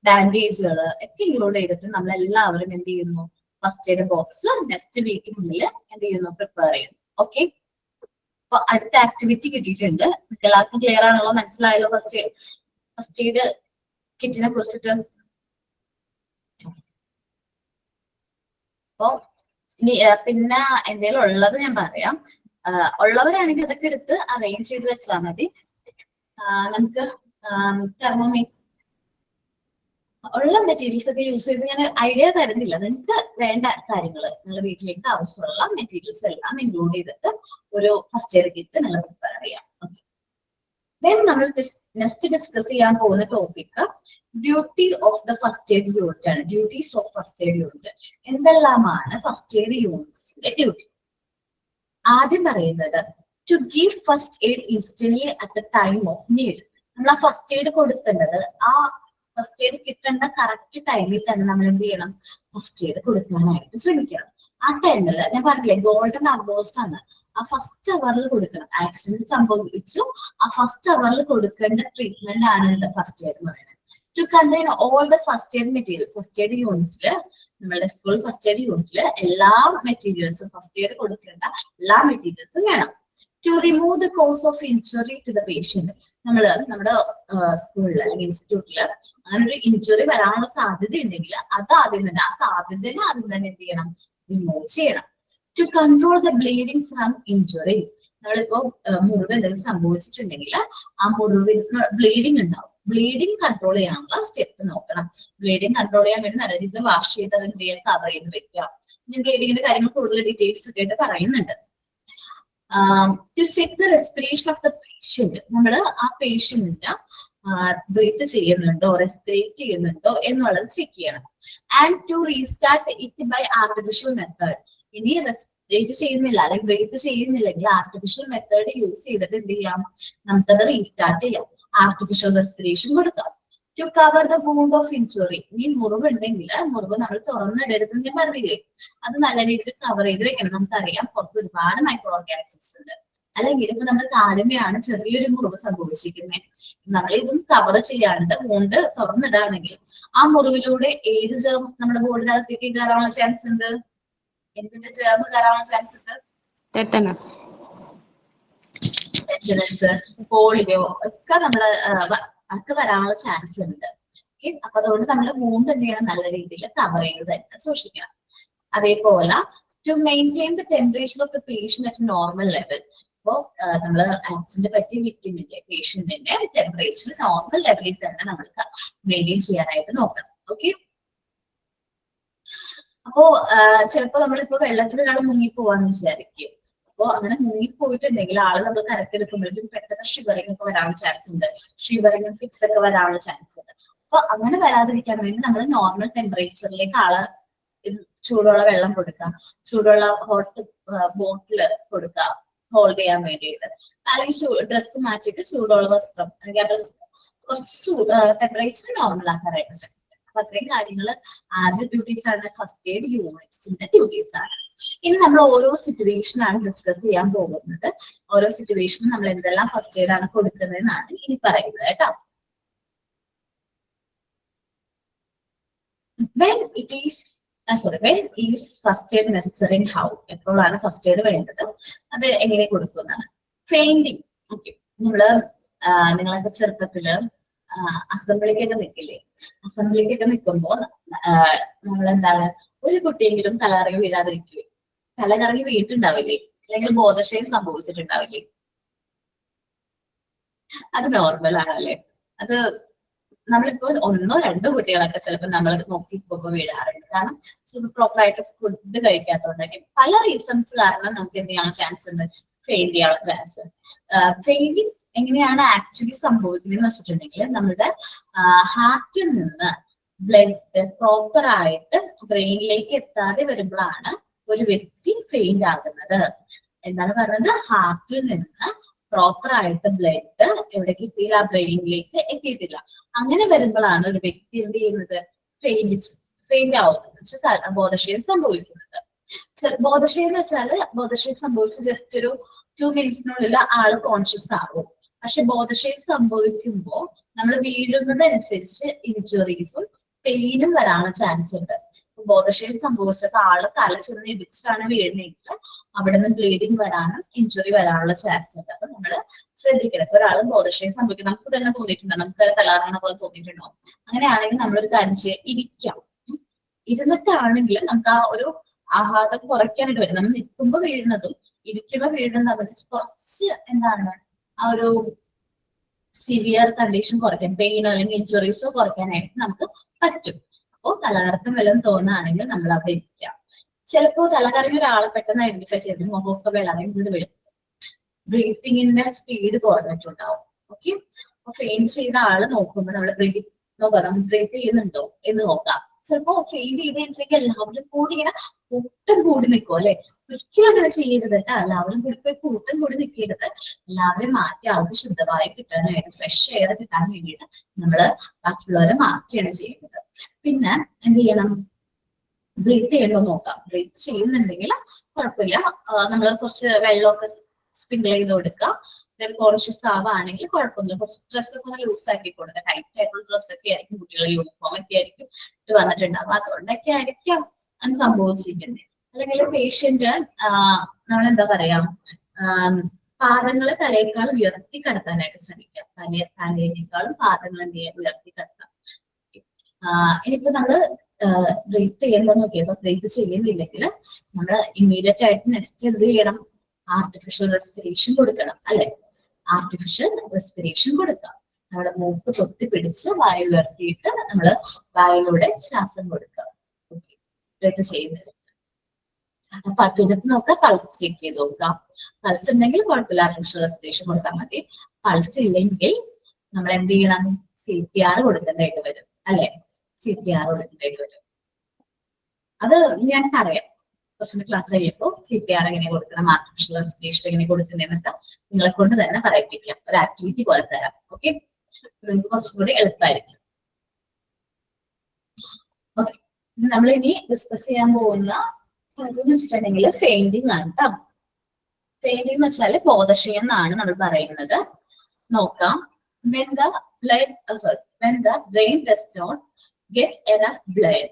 ബാൻഡേജുകള് ഒക്കെ ഇൻക്ലൂഡ് ചെയ്തിട്ട് നമ്മളെല്ലാവരും എന്ത് ചെയ്യുന്നു, ഫസ്റ്റ് എയ്ഡ് ബോക്സ് നെക്സ്റ്റ് വീക്കിനുള്ളിൽ എന്ത് ചെയ്യുന്നു, പ്രിപ്പയർ ചെയ്യുന്നു. ഓക്കെ, അപ്പൊ അടുത്ത ആക്ടിവിറ്റി കിട്ടിയിട്ടുണ്ട്. എല്ലാവർക്കും ക്ലിയർ ആണല്ലോ, മനസ്സിലായല്ലോ ഫസ്റ്റ് എയ്ഡ് കിറ്റിനെ കുറിച്ചിട്ട്? അപ്പൊ പിന്നെ എന്തെങ്കിലും ഉള്ളത് ഞാൻ പറയാം. ഉള്ളവരാണെങ്കിൽ അതൊക്കെ എടുത്ത് അറേഞ്ച് ചെയ്ത് വെച്ചാൽ മതി. നമുക്ക് തെർമോമീറ്റർ ഉള്ള മെറ്റീരിയൽസ് ഒക്കെ യൂസ് ചെയ്ത് ഞാൻ ഐഡിയ തരുന്നില്ല. നിങ്ങൾക്ക് വേണ്ട കാര്യങ്ങൾ നിങ്ങളുടെ വീട്ടിലേക്ക് ആവശ്യമുള്ള മെറ്റീരിയൽസ് എല്ലാം ഇൻക്ലൂഡ് ചെയ്തിട്ട് ഒരു ഫസ്റ്റ് എയ്ഡ് കിറ്റ് നിങ്ങൾ പ്രിപ്പയർ ചെയ്യാം. ദെൻ നമ്മൾ നെക്സ്റ്റ് ഡിസ്കസ് ചെയ്യാൻ പോകുന്ന topic duty of the first aid unit ആണ്. Duties of first aid unit എന്തെല്ലാമാണ് ഫസ്റ്റ് എയ്ഡ് യൂണിറ്റ്സിന്റെ ഡ്യൂട്ടി? ആദ്യം പറയുന്നത് to give first aid instantly at the time of need. നമ്മൾ ആ ഫസ്റ്റ് എയ്ഡ് കൊടുക്കേണ്ടത് ആ ഫസ്റ്റ് എയ്ഡ് കിട്ടേണ്ട കറക്റ്റ് ടൈമിൽ തന്നെ നമ്മൾ എന്ത് ചെയ്യണം, ഫസ്റ്റ് എയ്ഡ് കൊടുക്കാനായിട്ട് ശ്രമിക്കണം. ആ ടൈമിൽ ഞാൻ പറഞ്ഞില്ലേ ഗോൾഡൻ അവേഴ്സ് ആണ്, ആ ഫസ്റ്റ് അവറിൽ കൊടുക്കണം. ആക്സിഡന്റ് സംഭവിച്ചു ആ ഫസ്റ്റ് അവറിൽ കൊടുക്കേണ്ട ട്രീറ്റ്മെന്റ് ആണ് ഫസ്റ്റ് എയ്ഡ് എന്ന് പറയുന്നത്. To contain all the first aid material, first aid യൂണിറ്റില് നമ്മുടെ സ്കൂൾ ഫസ്റ്റ് എയ്ഡ് യൂണിറ്റില് എല്ലാ മെറ്റീരിയൽസും ഫസ്റ്റ് എയ്ഡ് കൊടുക്കേണ്ട എല്ലാ മെറ്റീരിയൽസും വേണം. To remove the cause of injury to the patient, നമ്മള് നമ്മുടെ സ്കൂളിൽ അല്ലെങ്കിൽ ഇൻസ്റ്റിറ്റ്യൂട്ടില് അങ്ങനെ ഒരു ഇഞ്ചുറി വരാനുള്ള സാധ്യത ഉണ്ടെങ്കിൽ അത് ആദ്യം തന്നെ ആ സാധ്യതനെ ആദ്യം തന്നെ എന്ത് ചെയ്യണം, റിമൂവ് ചെയ്യണം. To control the bleeding from injury, നമ്മളിപ്പോ മുറിവ് എന്തെങ്കിലും സംഭവിച്ചിട്ടുണ്ടെങ്കിൽ ആ മുറിവിൽ ബ്ലീഡിങ് ഉണ്ടാവും, ബ്ലീഡിങ് കൺട്രോൾ ചെയ്യാനുള്ള സ്റ്റെപ്പ് നോക്കണം. ബ്ലീഡിങ് കൺട്രോൾ ചെയ്യാൻ വേണ്ടി നല്ല രീതിയിൽ വാഷ് ചെയ്ത് അത് എന്ത് ചെയ്യാൻ കവർ ചെയ്ത് വെക്കാം. ഞാൻ ബ്ലീഡിങ്ങിന്റെ കാര്യങ്ങൾ കൂടുതൽ ഡീറ്റെയിൽസ് ഒക്കെ ആയിട്ട് പറയുന്നുണ്ട്. To check the respiration of the patient, നമ്മള് ആ പേഷ്യന്റിന് ബ്രീത്ത് ചെയ്യുന്നുണ്ടോ റെസ്പിറേറ്റ് ചെയ്യുന്നുണ്ടോ എന്നുള്ളത് ചെക്ക് ചെയ്യണം. And to restart it by artificial method, ഇനി റെസ്പിറേറ്റ് ചെയ്യുന്നില്ല അല്ലെങ്കിൽ ബ്രീത്ത് ചെയ്യുന്നില്ലെങ്കിൽ ആർട്ടിഫിഷ്യൽ മെത്തേഡ് യൂസ് ചെയ്തിട്ട് എന്ത് ചെയ്യാം, നമുക്കത് റീസ്റ്റാർട്ട് ചെയ്യാം. ആർട്ടിഫിഷ്യൽ റെസ്പിറേഷൻ കൊടുക്കാം. To cover the wound of injury, ഈ മുറിവ് ഉണ്ടെങ്കിൽ മുറിവ് നമ്മൾ തുറന്നിടരുതെന്ന് ഞാൻ പറഞ്ഞില്ലേ, അത് നല്ല രീതിയിൽ കവർ ചെയ്ത് വെക്കണം. നമുക്കറിയാം പുറത്ത് ഒരുപാട് മൈക്രോ ഓർഗാനിസംസ് ഉണ്ട്. അല്ലെങ്കിൽ ഇപ്പൊ നമ്മുടെ കാലുമയാണ് ചെറിയൊരു മുറിവ് സംഭവിച്ചിരിക്കുന്നത്, നമ്മൾ ഇതും കവർ ചെയ്യാണ്ട് വൂണ്ട് തുറന്നിടാണെങ്കിൽ ആ മുറിവിലൂടെ ഏത് ജേം നമ്മുടെ ബോഡിനകത്തേക്ക് കയറാനുള്ള ചാൻസ് ഉണ്ട്, എന്തിന്റെ ജേം കയറാനുള്ള ചാൻസ് ഉണ്ട്, ടെറ്റനസ്, പോളിയോ ഒക്കെ നമ്മള് ഒക്കെ വരാനുള്ള ചാൻസ് ഉണ്ട്. ഓക്കെ, അപ്പൊ അതുകൊണ്ട് നമ്മൾ വൂണ്ട് എന്ത് ചെയ്യണം, നല്ല രീതിയിൽ കവർ ചെയ്ത് തന്നെ സൂക്ഷിക്കണം. അതേപോലെ to maintain the temperature of the patient at normal level, അപ്പോ നമ്മള് ആക്സിഡന്റ് പറ്റി വിക്ടിമിന്റെ പേഷ്യന്റിന്റെ ടെമ്പറേച്ചർ നോർമൽ ലെവലിൽ തന്നെ നമ്മൾക്ക് മെയിൻറ്റെയിൻ ചെയ്യാനായിട്ട് നോക്കണം. ഓക്കെ, അപ്പോ ചിലപ്പോ നമ്മളിപ്പോ വെള്ളത്തിൽ ഒരാൾ മുങ്ങിപ്പോവാന്ന് വിചാരിക്കും. അപ്പൊ അങ്ങനെ മുങ്ങിപ്പോയിട്ടുണ്ടെങ്കിൽ ആള് നമ്മൾ കരക്കെടുക്കുമ്പോഴേക്കും പെട്ടെന്ന് ഷിവറിംഗ് ഒക്കെ വരാനുള്ള ചാൻസ് ഉണ്ട്, ഷിവറിംഗ് ഫിക്സ് ഒക്കെ വരാനുള്ള ചാൻസ് ഉണ്ട്. അപ്പൊ അങ്ങനെ വരാതിരിക്കാൻ വേണ്ടി നമ്മൾ നോർമൽ ടെമ്പറേച്ചറിലേക്ക് ആള് ചൂടുള്ള വെള്ളം കൊടുക്കുക, ചൂടുള്ള ഹോട്ട് ബോട്ടില് കൊടുക്കുക ഹോൾഡ് ചെയ്യാൻ വേണ്ടിയിട്ട്, അല്ലെങ്കിൽ ഡ്രസ്സ് മാറ്റിയിട്ട് ചൂടുള്ള വസ്ത്രം അല്ലെങ്കിൽ ആ ഡ്രസ് കുറച്ച് ടെമ്പറേച്ചർ നോർമൽ ആക്കാനായിട്ട് ശ്രമിക്കുക. അപ്പൊ അത്രയും കാര്യങ്ങൾ ആരുടെ ഡ്യൂട്ടീസ് ആണ്, ഫസ്റ്റ് എയ്ഡ് യൂണിറ്റ്സിന്റെ ഡ്യൂട്ടീസ് ആണ്. ഇനി നമ്മൾ ഓരോ സിറ്റുവേഷൻ ആണ് ഡിസ്കസ് ചെയ്യാൻ പോകുന്നത്. ഓരോ സിറ്റുവേഷനും നമ്മൾ എന്തെല്ലാം ഫസ്റ്റ് എയ്ഡ് ആണ് കൊടുക്കുന്നതെന്നാണ് ഇനി പറയുന്നത് കേട്ടോ. When is first aid necessary and how? എപ്പോഴാണ് ഫസ്റ്റ് എയ്ഡ് വേണ്ടത്, അത് എങ്ങനെ കൊടുക്കുന്നതാണ്. ഫെയിന്റിങ്, ഓക്കെ, നിങ്ങളൊക്കെ ചെറുപ്പത്തില് അസംബ്ലിക്കൊക്കെ നിൽക്കില്ലേ, അസംബ്ലിക്കൊക്കെ നിൽക്കുമ്പോ നമ്മളെന്താണ് ഒരു കുട്ടിയെങ്കിലും തലകറങ്ങി വീഴാതിരിക്കില്ലേ, തലകറങ്ങി വീണിട്ടുണ്ടാവില്ലേ, അല്ലെങ്കിൽ ബോധക്ഷയം സംഭവിച്ചിട്ടുണ്ടാവില്ലേ, അത് നോർമൽ ആണല്ലേ. അത് നമ്മളിപ്പോ ഒന്നോ രണ്ടോ കുട്ടികളൊക്കെ ചിലപ്പോൾ നമ്മൾ നോക്കിപ്പോ വീഴാറുണ്ട്. കാരണം പ്രോപ്പർ ആയിട്ട് ഫുഡ് കഴിക്കാത്തതുകൊണ്ടൊക്കെ പല റീസൺസ് കാരണം നമുക്ക് എന്ത് ചെയ്യാൻ ചാൻസ് ഉണ്ട്, ഫെയിൽ ചെയ്യാനുള്ള ചാൻസ്. ഫെയിലിംഗ് എങ്ങനെയാണ് ആക്ച്വലി സംഭവിക്കുന്നത് വെച്ചിട്ടുണ്ടെങ്കിൽ നമ്മുടെ ഹാർട്ടിൽ നിന്ന് ബ്ലഡ് പ്രോപ്പർ ആയിട്ട് ബ്രെയിനിലേക്ക് എത്താതെ വരുമ്പോഴാണ് ഒരു വ്യക്തി ഫെയിൽ ആകുന്നത്. എന്താണ് പറയുന്നത്, ഹാർട്ടിൽ നിന്ന് പ്രോപ്പർ ആയിട്ട് ബ്ലഡ് എവിടെ കിട്ടിയില്ല, ബ്രെയിനിലേക്ക് എത്തിയിട്ടില്ല. അങ്ങനെ വരുമ്പോഴാണ് ഒരു വ്യക്തി എന്ത് ചെയ്യുന്നത്, ഫെയിൽ ആവുന്നത്, ബോധക്ഷയം സംഭവിക്കുന്നത്. ബോധക്ഷയം എന്ന് വെച്ചാല് ബോധക്ഷയം സംഭവിച്ച് ജസ്റ്റ് ഒരു 2 മിനിറ്റ്സിനുള്ളിൽ ആള് കോൺഷ്യസ് ആകും. പക്ഷെ ബോധക്ഷയം സംഭവിക്കുമ്പോൾ നമ്മൾ വീഴുന്നതനുസരിച്ച് ഇഞ്ചുറീസും പെയിനും വരാനുള്ള ചാൻസ് ഉണ്ട്. ബോധക്ഷയം സംഭവിച്ചപ്പോൾ ആള് തല ചെന്ന് ഇടിച്ചാണ് വീഴുന്നതെങ്കിൽ അവിടെ നിന്ന് ബ്ലീഡിങ് വരാനും ഇഞ്ചുറി വരാനുള്ള ചാൻസ് ഉണ്ട്. അപ്പൊ നമ്മള് ശ്രദ്ധിക്കണം. ഇപ്പൊ ഒരാൾ ബോധക്ഷയം സംഭവിക്കും, നമുക്ക് തന്നെ തോന്നിയിട്ടുണ്ടോ, നമുക്ക് തലകറങ്ങുന്ന പോലെ തോന്നിയിട്ടുണ്ടോ, അങ്ങനെയാണെങ്കിൽ നമ്മളൊരു കാര്യം ചെയ്യാം, ഇരിക്കാം. ഇരുന്നിട്ടാണെങ്കിൽ നമുക്ക് ആ ഒരു ആഘാതം കുറയ്ക്കാനായിട്ട് വരും. നമ്മൾ നിൽക്കുമ്പോൾ വീഴുന്നതും ഇരിക്കുമ്പോൾ വീഴുന്നതും തമ്മിൽ കുറച്ച് എന്താണ് ആ ഒരു സിവിയർ കണ്ടീഷൻ കുറയ്ക്കാൻ, പെയിനോ അല്ലെങ്കിൽ ഇഞ്ചുറീസോ കുറയ്ക്കാനായിട്ട് നമുക്ക് പറ്റും. അപ്പോൾ തലകറക്കം വല്ലതും തോന്നുകയാണെങ്കിൽ നമ്മൾ അവിടെ ഇരിക്കാം. ചിലപ്പോൾ തലകറങ്ങിയ ഒരാളെ പെട്ടെന്ന് ഐഡന്റിഫൈ ചെയ്ത് മുഖമൊക്കെ വെള്ളറിഞ്ഞിട്ട് വരും, ബ്രീത്തിങ്ങിന്റെ സ്പീഡ് കുറഞ്ഞിട്ടുണ്ടാവും. ഓക്കെ, അപ്പൊ ഫെയിൻറ്റ് ചെയ്ത ആള് നോക്കുമ്പോൾ നമ്മൾ ബ്രീത്ത് ചെയ്യുന്നുണ്ടോ എന്ന് നോക്കാം. ചിലപ്പോ ഫെയിൻറ്റ് ചെയ്തിട്ടുണ്ടെങ്കിൽ എല്ലാവരും കൂടി ഇങ്ങനെ കൂട്ടം കൂടി നിൽക്കും അല്ലെ, ഒരിക്കലും അങ്ങനെ ചെയ്യരുത് കേട്ടോ. എല്ലാവരും കൂടി പോയി കൂട്ടം കൂടി നിൽക്കരുത്. എല്ലാവരും മാറ്റി ആൾക്ക് ശുദ്ധമായി കിട്ടാനായിട്ട് ഫ്രഷ് എയർ കിട്ടാൻ വേണ്ടിയിട്ട് നമ്മള് ബാക്കിയുള്ളവരെ മാറ്റിയാണ് ചെയ്യുന്നത്. പിന്നെ എന്ത് ചെയ്യണം, ബ്രീത്ത് ചെയ്യണോ നോക്കാം. ബ്രീത്ത് ചെയ്യുന്നുണ്ടെങ്കിൽ കുഴപ്പമില്ല, നമ്മൾ കുറച്ച് വെള്ളമൊക്കെ സ്പ്രിങ്കിൾ ചെയ്ത് കൊടുക്കുക. കോൺഷ്യസ് ആവുകയാണെങ്കിൽ കുഴപ്പമൊന്നുമില്ല. കുറച്ച് ഡ്രസ്സൊക്കെ ഒന്ന് ലൂസ് ആക്കി കൊടുക്കുക. ടൈറ്റ് ആയിട്ടുള്ള ഡ്രസ്സൊക്കെ ആയിരിക്കും, കുട്ടികളുടെ യൂണിഫോം ഒക്കെ ആയിരിക്കും ഇട്ട് വന്നിട്ടുണ്ടാവും. അതുകൊണ്ടൊക്കെ ആയിരിക്കാം അത് സംഭവിച്ചിരിക്കുന്നത്. അല്ലെങ്കിൽ പേഷ്യന്റ് നമ്മളെന്താ പറയാ, പാദങ്ങൾ തലയേക്കാൾ ഉയർത്തി കിടത്താനായിട്ട് ശ്രമിക്കാം. തലയേക്കാളും പാദങ്ങൾ എന്ത് ചെയ്യാൻ ഉയർത്തി കിടത്താം. ഇനിയിപ്പോ നമ്മള് ബ്രീത്ത് ചെയ്യണോ നോക്കിയപ്പോ ബ്രീത്ത് ചെയ്യുന്നില്ലെങ്കിൽ നമ്മൾ ഇമ്മീഡിയറ്റ് ആയിട്ട് നെക്സ്റ്റ് എന്ത് ചെയ്യണം, ആർട്ടിഫിഷ്യൽ റെസ്പിറേഷൻ കൊടുക്കണം അല്ലെ. ആർട്ടിഫിഷ്യൽ റെസ്പിറേഷൻ കൊടുക്കാം. നമ്മുടെ മൂക്ക് പൊത്തി പിടിച്ച് വായ ഉയർത്തിയിട്ട് നമ്മള് വായിലൂടെ ശ്വാസം കൊടുക്കുക. ഓക്കെ, ബ്രീത്ത് ചെയ്യുന്നത്. പട്ടിടത്ത് നോക്കാം, പൾസ് ചെക്ക് ചെയ്ത് നോക്കാം. പൾസ് ഉണ്ടെങ്കിൽ കുഴപ്പമില്ല, ആർട്ടിഫിഷ്യൽ റെസ്പിറേഷൻ കൊടുത്താൽ മതി. പൾസ് ഇല്ലെങ്കിൽ നമ്മൾ എന്ത് ചെയ്യണം, CPR കൊടുക്കേണ്ടതായിട്ട് വരും അല്ലെ. CPR കൊടുക്കേണ്ടതായിട്ട് വരും. അത് ഞാൻ പറയാം കുറച്ചുകൂടി ക്ലാസ് കഴിയുമ്പോൾ CPR എങ്ങനെ കൊടുക്കണം, ആർട്ടിഫിഷ്യൽ റെസ്പിറേഷൻ എങ്ങനെ കൊടുക്കുന്നതെന്നൊക്കെ നിങ്ങളെ കൊണ്ട് തന്നെ പറയിപ്പിക്കാം. ഒരു ആക്ടിവിറ്റി പോലെ തരാം. ഓക്കെ, നിങ്ങൾക്ക് കുറച്ചുകൂടി എളുപ്പമായിരിക്കും. ഓക്കെ, നമ്മൾ ഇനി ഡിസ്കസ് ചെയ്യാൻ പോകുന്ന എന്ന് വെച്ചിട്ടുണ്ടെങ്കിൽ ഫെയിന്റിങ് ആണ് കേട്ടോ. ഫെയിന്റിങ് എന്ന് വെച്ചാൽ ബോധക്ഷയം എന്നാണ് നമ്മൾ പറയുന്നത്. നോക്കാം. when the brain does not get enough blood